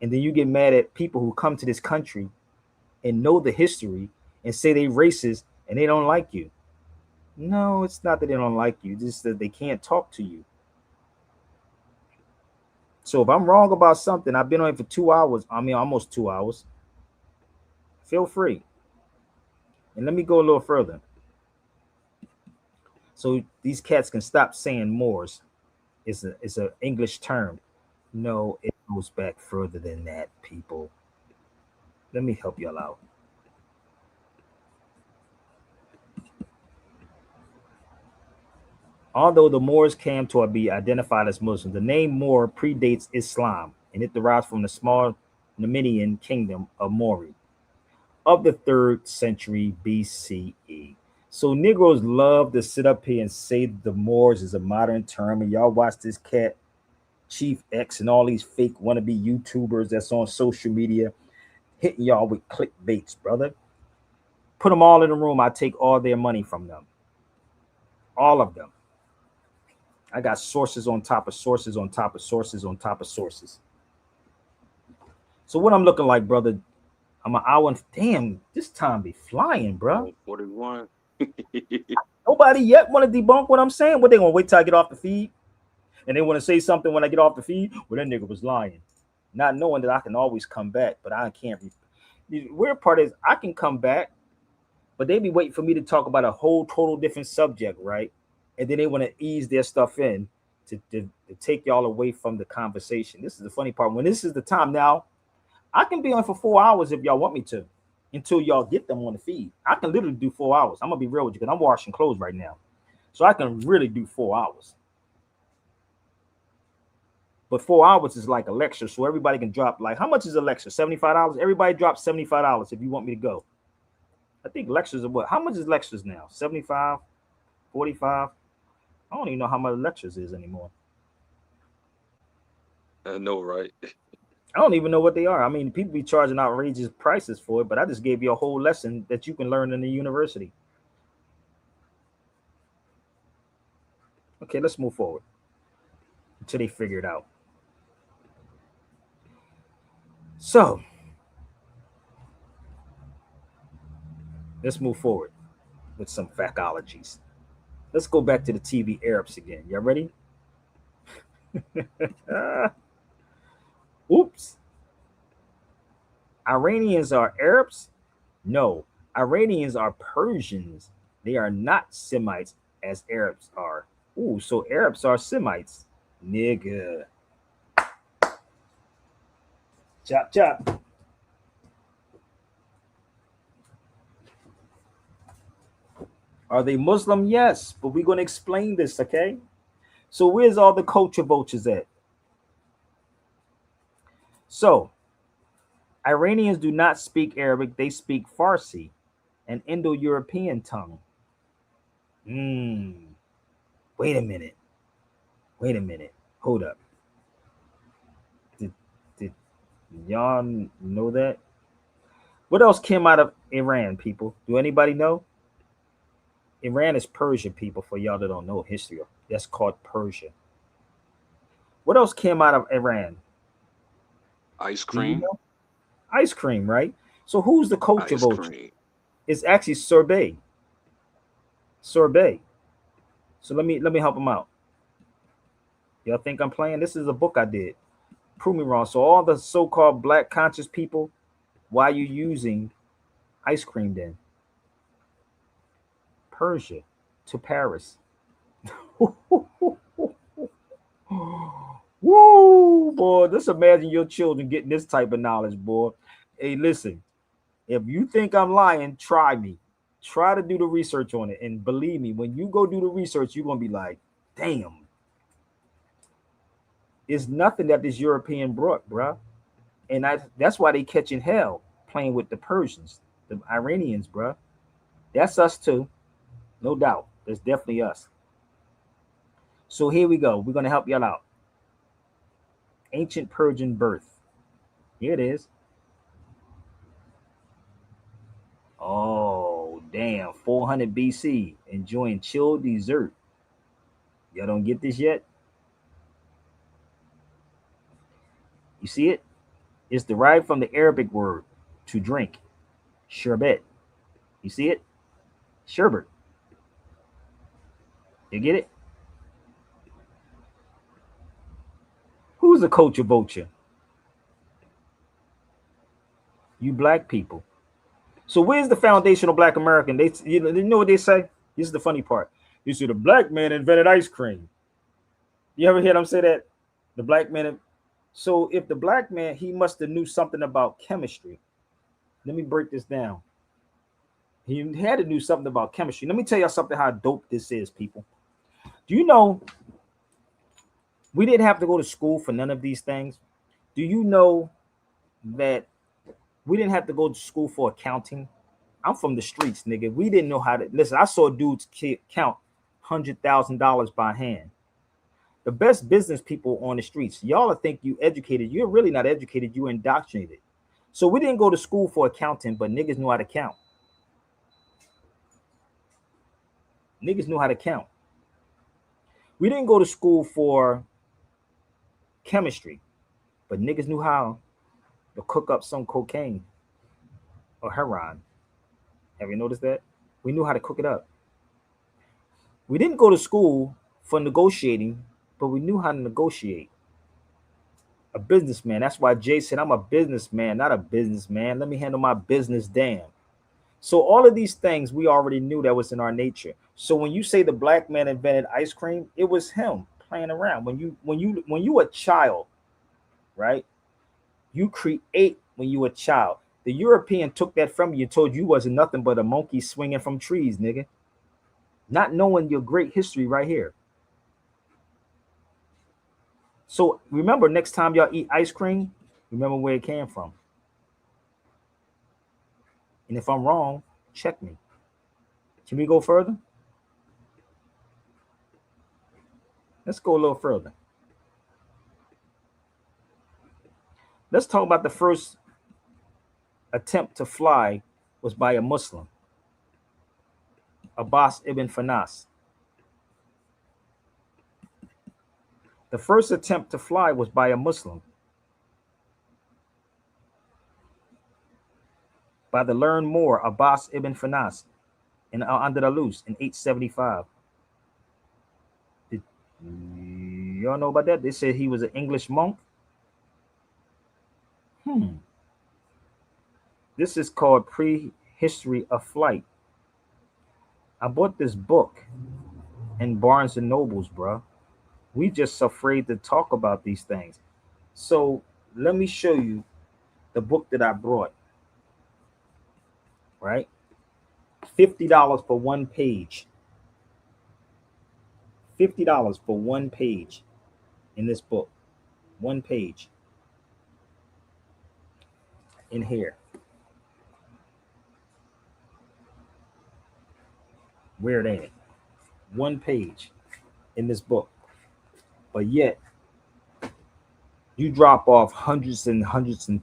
And then you get mad at people who come to this country and know the history and say they racist and they don't like you. No, it's not that they don't like you, it's just that they can't talk to you. So if I'm wrong about something, I've been on it for 2 hours, almost 2 hours. Feel free. And let me go a little further. So these cats can stop saying Moors. It's an English term. No, it goes back further than that, people. Let me help y'all out. Although the Moors came to be identified as Muslims, the name Moor predates Islam, and it derives from the small Numidian kingdom of Mori of the 3rd century BCE. So Negroes love to sit up here and say the Moors is a modern term, and y'all watch this cat Chief X and all these fake wannabe YouTubers that's on social media hitting y'all with clickbaits, brother. Put them all in the room. I take all their money from them, all of them. I got sources on top of sources on top of sources on top of sources. So what I'm looking like, brother? I'm an hour and damn. This time be flying, bro. 41. Nobody yet want to debunk what I'm saying. What they gonna wait till I get off the feed? And they want to say something when I get off the feed? Well, that nigga was lying, not knowing that I can always come back, but I can't. The weird part is I can come back, but they be waiting for me to talk about a whole total different subject, right? And then they want to ease their stuff in to take y'all away from the conversation. This is the funny part. When this is the time now, I can be on for 4 hours if y'all want me to, until y'all get them on the feed. I can literally do 4 hours. I'm gonna be real with you because I'm washing clothes right now, so I can really do 4 hours. But 4 hours is like a lecture, so everybody can drop. Like, how much is a lecture? $75. Everybody drop $75 if you want me to go. I think lectures are what? How much is lectures now? 75, 45. I don't even know how much lectures is anymore. I know, right? I don't even know what they are. I mean, people be charging outrageous prices for it, but I just gave you a whole lesson that you can learn in the university. Okay, let's move forward until they figure it out. So let's move forward with some facologies. Let's go back to the TV Arabs again. Y'all ready? Oops. Iranians are Arabs? No, Iranians are Persians. They are not Semites as Arabs are. Ooh, so Arabs are Semites. Nigga. Chop, chop. Are they Muslim? Yes, but we're going to explain this, okay? So where's all the culture vultures at? So Iranians do not speak Arabic. They speak Farsi, an Indo-European tongue. Wait a minute. Wait a minute. Hold up. Did y'all know that? What else came out of Iran, people? Do anybody know? Iran is Persia, people, for y'all that don't know history. That's called Persia. What else came out of Iran? Ice cream. Ice cream, right? So who's the culture Ice vulture? cream. It's actually sorbet. Sorbet. So let me help them out. Y'all think I'm playing? This is a book I did. Prove me wrong. So all the so-called black conscious people, why are you using ice cream then? Persia to Paris. Woo, boy. Just imagine your children getting this type of knowledge, boy. Hey, listen, if you think I'm lying, try me. Try to do the research on it. And believe me, when you go do the research, you're going to be like, damn. It's nothing that this European brought, bruh. And that's why they catching hell playing with the Persians, the Iranians, bruh. That's us too. No doubt. That's definitely us. So here we go. We're going to help y'all out. Ancient Persian birth. Here it is. Oh, damn. 400 BC. Enjoying chilled dessert. Y'all don't get this yet? You see it? It's derived from the Arabic word to drink. Sherbet. You see it? Sherbet. You get it? Who's the culture vulture? You black people. So where's the foundational black American? You know what they say? This is the funny part. You see, the black man invented ice cream. You ever hear them say that? The black man. So if the black man, he must have knew something about chemistry. Let me break this down. He had to do something about chemistry. Let me tell y'all something how dope this is, people. Do you know we didn't have to go to school for none of these things? Do you know that we didn't have to go to school for accounting? I'm from the streets, nigga. We didn't know how to listen. I saw dudes count $100,000 by hand. The best business people on the streets. Y'all think you educated. You're really not educated. You indoctrinated. So we didn't go to school for accounting, but niggas knew how to count. Niggas knew how to count. We didn't go to school for chemistry, but niggas knew how to cook up some cocaine or heroin. Have you noticed that? We knew how to cook it up. We didn't go to school for negotiating, but we knew how to negotiate. A businessman. That's why Jay said, I'm a businessman, not a businessman. Let me handle my business, damn. So all of these things we already knew that was in our nature. So when you say the black man invented ice cream, it was him playing around. When you a child, right? You create when you a child. The European took that from you and told you wasn't nothing but a monkey swinging from trees, nigga. Not knowing your great history right here. So remember, next time y'all eat ice cream, remember where it came from. And if I'm wrong, check me. Can we go further? Let's go a little further. Let's talk about the first attempt to fly was by a Muslim, Abbas ibn Fanas. The first attempt to fly was by a Muslim. By the learned Moor, Abbas ibn Fanas, in Al-Andalus in 875. Y'all know about that? They said he was an English monk. This is called Prehistory of Flight. I bought this book in Barnes and Nobles, bro. We just afraid to talk about these things. So let me show you the book that I brought. Right? $50 for one page. $50 for one page in this book. One page. In here. Where it at? One page in this book. But yet, you drop off hundreds and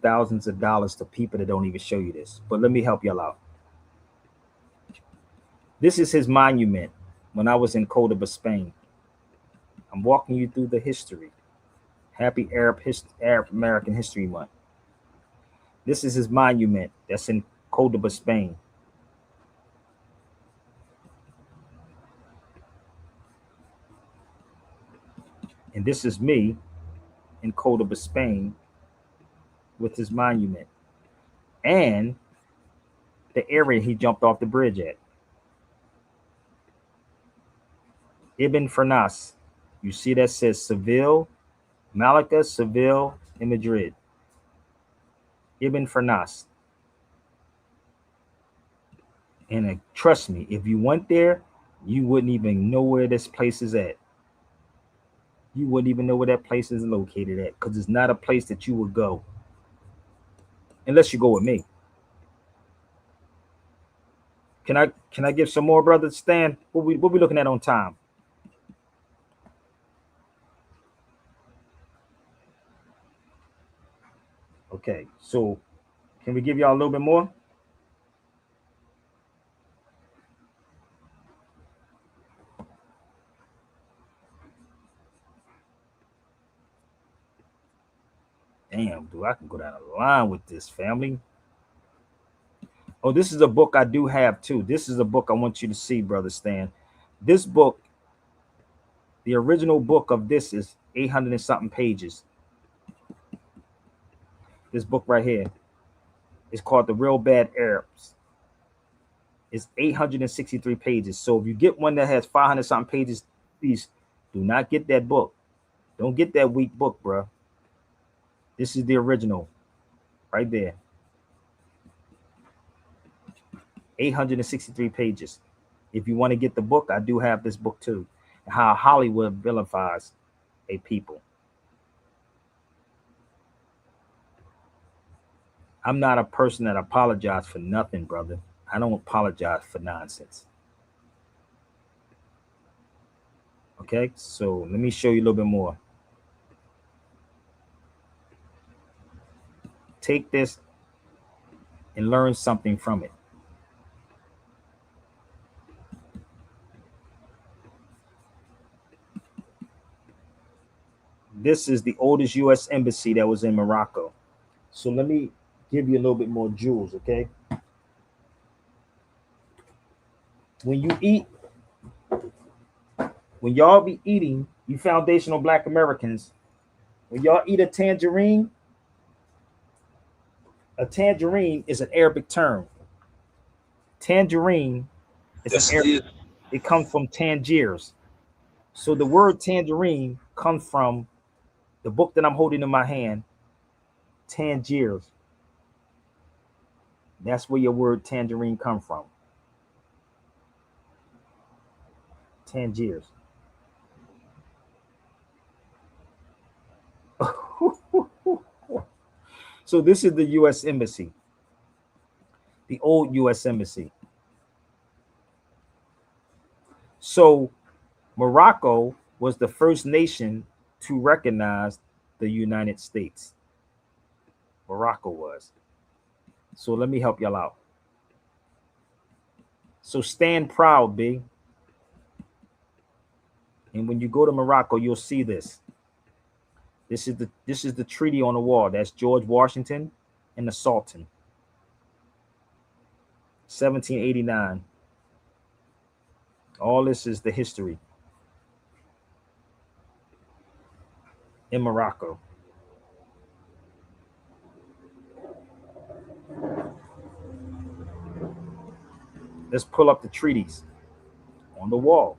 thousands of dollars to people that don't even show you this. But let me help y'all out. This is his monument when I was in Cordoba, Spain. I'm walking you through the history. Happy Arab American History Month. This is his monument that's in Cordoba, Spain. And this is me in Cordoba, Spain with his monument. And the area he jumped off the bridge at. Ibn Fernas. You see that says Seville, Malaga, Seville, and Madrid. Ibn Fernas. And trust me, if you went there, you wouldn't even know where this place is at. You wouldn't even know where that place is located at, because it's not a place that you would go. Unless you go with me. Can I give some more, brother Stan? What we looking at on time? Okay, so can we give y'all a little bit more? Damn, dude, I can go down the line with this, family. Oh, this is a book I do have too. This is a book I want you to see, brother Stan. This book, the original book of this is 800 and something pages. This book right here is called The Real Bad Arabs. It's 863 pages. So if you get one that has 500 something pages, please do not get that book. Don't get that weak book, bro. This is the original right there. 863 pages. If you want to get the book, I do have this book too. How Hollywood vilifies a people. I'm not a person that apologizes for nothing, brother. I don't apologize for nonsense. Okay, so let me show you a little bit more. Take this and learn something from it. This is the oldest U.S. embassy that was in Morocco. So let me give you a little bit more jewels, okay? When you eat, when y'all be eating, you foundational Black Americans, when y'all eat a tangerine is an Arabic term. Tangerine is Yes, an it is. Arabic. It comes from Tangiers. So the word tangerine comes from the book that I'm holding in my hand, Tangiers. That's where your word tangerine come from. Tangiers. So this is the U.S. Embassy, the old U.S. Embassy. So Morocco was the first nation to recognize the United States. Morocco was. So let me help y'all out. So stand proud, B. And when you go to Morocco, you'll see this. This is the treaty on the wall. That's George Washington and the Sultan. 1789. All this is the history in Morocco. Let's pull up the treaties on the wall.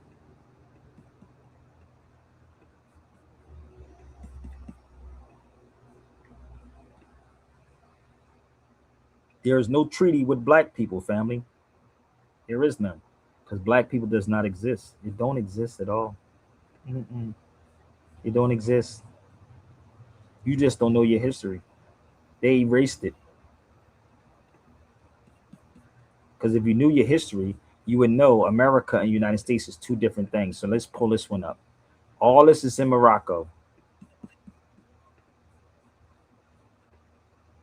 There is no treaty with Black people, family. There is none, because Black people does not exist. It don't exist at all. Mm-mm. It don't exist. You just don't know your history. They erased it. Because if you knew your history, you would know America and United States is two different things. So let's pull this one up. All this is in Morocco.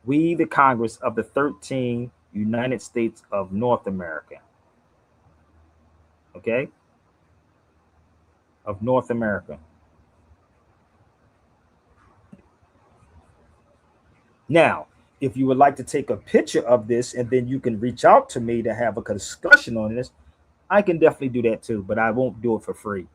We, the Congress of the 13 United States of North America. Okay? Of North America. Now, if you would like to take a picture of this and then you can reach out to me to have a discussion on this, I can definitely do that too, but I won't do it for free.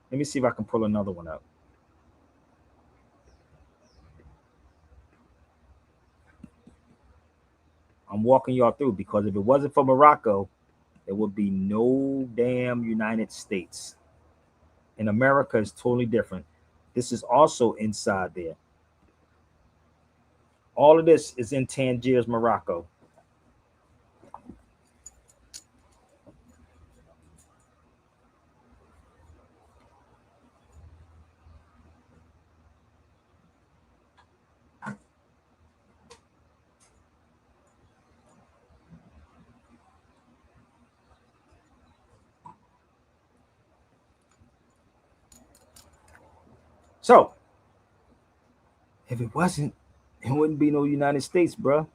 Let me see if I can pull another one up. I'm walking y'all through because if it wasn't for Morocco, there would be no damn United States. And America is totally different. This is also inside there. All of this is in Tangiers, Morocco. So, if it wasn't, it wouldn't be no United States, bro.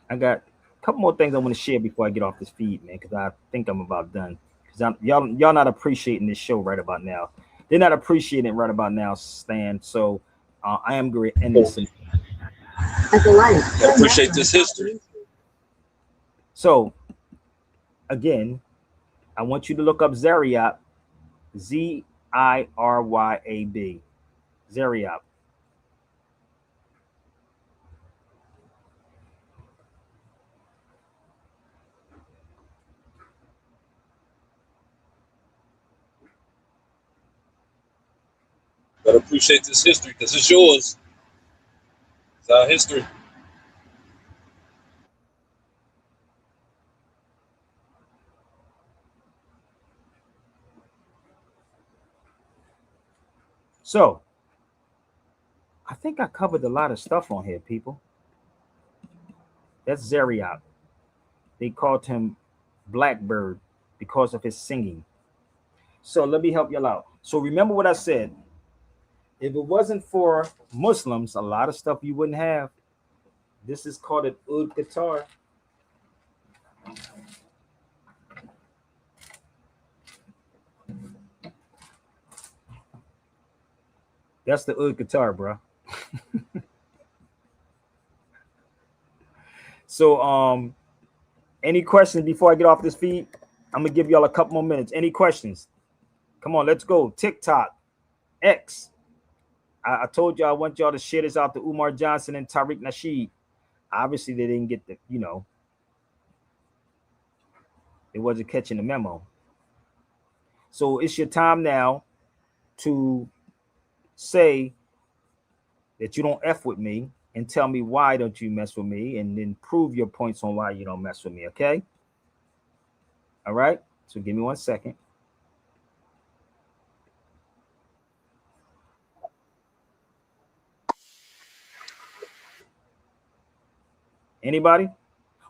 I got a couple more things I want to share before I get off this feed, man, because I think I'm about done. Because y'all not appreciating this show right about now. They're not appreciating it right about now, Stan. So I am going to end this. I appreciate this history. So, again, I want you to look up Zaryab, Ziryab, Zaryab. But appreciate this history because it's yours. It's our history. So I think I covered a lot of stuff on here, people. That's Zeriak. They called him Blackbird because of his singing. So let me help y'all out. So remember what I said. If it wasn't for Muslims, a lot of stuff you wouldn't have. This is called an oud guitar. That's the oud guitar, bro. So, any questions before I get off this feed? I'm gonna give y'all a couple more minutes. Any questions? Come on, let's go. TikTok, X. I told y'all I want y'all to share this out to Umar Johnson and Tariq Nasheed. Obviously, they didn't get the, they wasn't catching the memo. So it's your time now to say that you don't F with me and tell me why don't you mess with me, and then prove your points on why you don't mess with me, okay? All right, so give me 1 second. Anybody?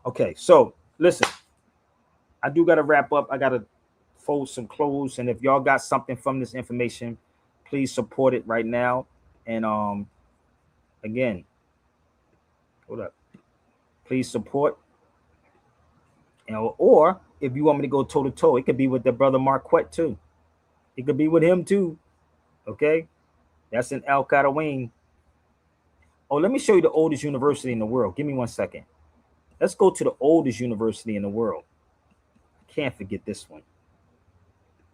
Okay, so listen, I do got to wrap up. I got to fold some clothes, and if y'all got something from this information, please support it right now. And again, hold up, please support. Or if you want me to go toe to toe, it could be with the brother Marquette too. It could be with him too. Okay, that's in Al Qaraween. Oh, let me show you the oldest university in the world. Give me 1 second. Let's go to the oldest university in the world. I can't forget this one.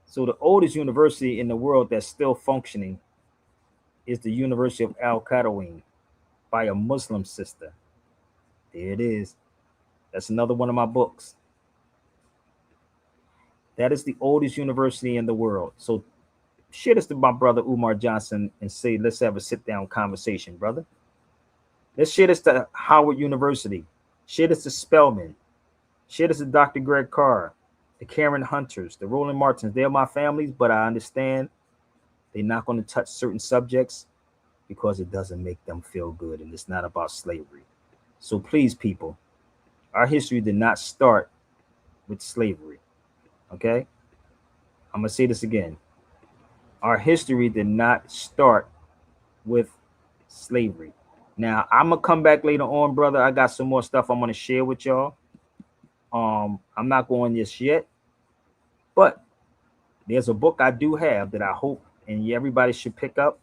So the oldest university in the world that's still functioning is the University of Al Qaraween by a Muslim sister. There it is. That's another one of my books. That is the oldest university in the world. So share this to my brother Umar Johnson and say, let's have a sit-down conversation, brother. Let's share this to Howard University. Share this to Spelman. Share this to Dr. Greg Carr, the Karen Hunters, the Roland Martins. They're my families, but I understand they're not going to touch certain subjects because it doesn't make them feel good, and it's not about slavery. So please, people, our history did not start with slavery, okay? I'm going to say this again. Our history did not start with slavery. Now, I'm going to come back later on, brother. I got some more stuff I'm going to share with y'all. I'm not going this yet, but there's a book I do have that I hope and everybody should pick up.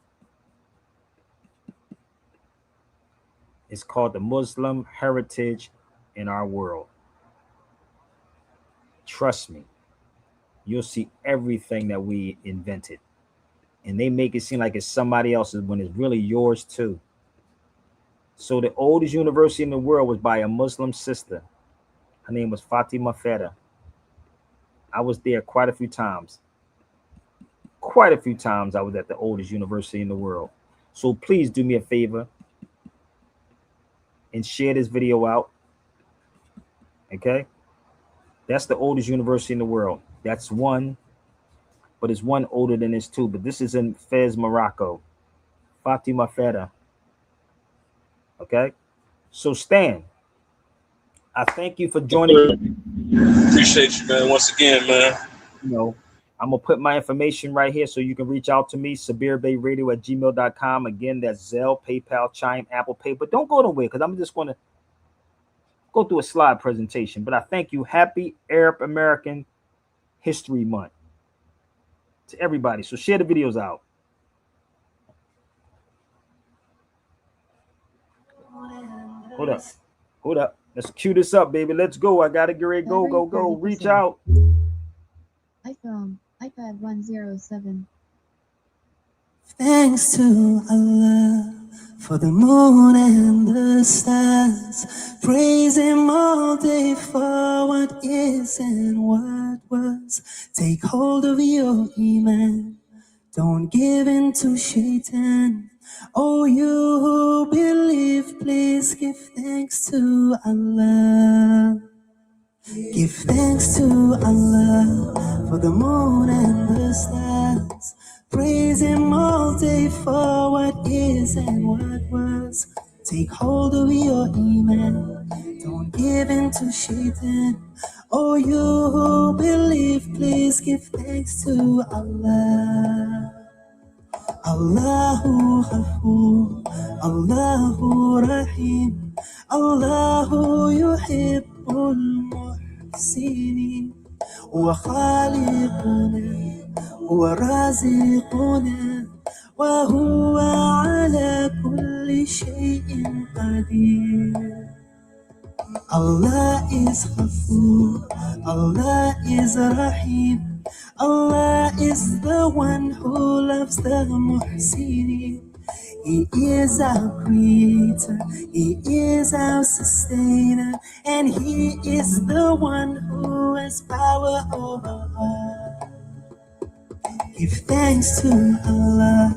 It's called The Muslim Heritage in Our World. Trust me, you'll see everything that we invented. And they make it seem like it's somebody else's when it's really yours too. So the oldest university in the world was by a Muslim sister. Her name was Fatima Feta. I was there quite a few times. Quite a few times I was at the oldest university in the world. So please do me a favor and share this video out. Okay? That's the oldest university in the world. That's one, but it's one older than this too. But this is in Fez, Morocco. Fatima Feta. Okay? So Stan, I thank you for joining. Appreciate you, man. Once again, man. I'm going to put my information right here so you can reach out to me, SabirBeyRadio@gmail.com. Again, that's Zelle, PayPal, Chime, Apple Pay. But don't go nowhere because I'm just going to go through a slide presentation. But I thank you. Happy Arab American History Month to everybody. So share the videos out. Hold up. Let's cue this up, baby. Let's go. I got to get ready. Go. Reach out. iPhone, iPad 107. Thanks to Allah for the moon and the stars. Praise Him all day for what is and what was. Take hold of your Iman. Don't give in to Shaitan. Oh, you who believe, please give thanks to Allah. Give thanks to Allah for the moon and the stars. Praise Him all all day for what is and what was. Take hold of your iman. Don't give in to shaitan. Oh, you who believe, please give thanks to Allah. Allahu Ghafur, Allahu Rahim, Allahu Yuhibbul Muhsinin, wa Khaliquna, wa Raziquna, wa huwa ala kulli shay'in qadir. Allah is Ghafur, Allah is Rahim, Allah is the one who loves the Muhsinin. He is our creator, He is our sustainer, and He is the one who has power over all. Give thanks to Allah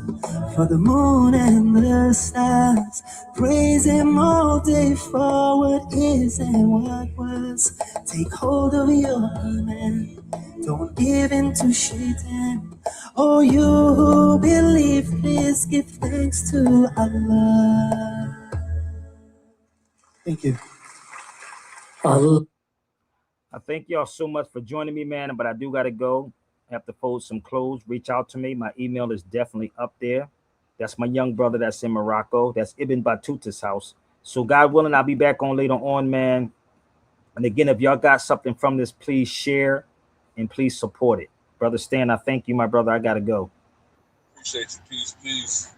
for the moon and the stars. Praise Him all day for what is and what was. Take hold of your iman. Don't give in to shaitan. Oh, you who believe, please give thanks to Allah. Thank you. I thank y'all so much for joining me, man, but I do got to go. I have to fold some clothes. Reach out to me. My email is definitely up there. That's my young brother that's in Morocco. That's Ibn Battuta's house. So God willing, I'll be back on later on, man. And again, if y'all got something from this, please share and please support it. Brother Stan, I thank you, my brother. I got to go. Appreciate you. Peace, peace.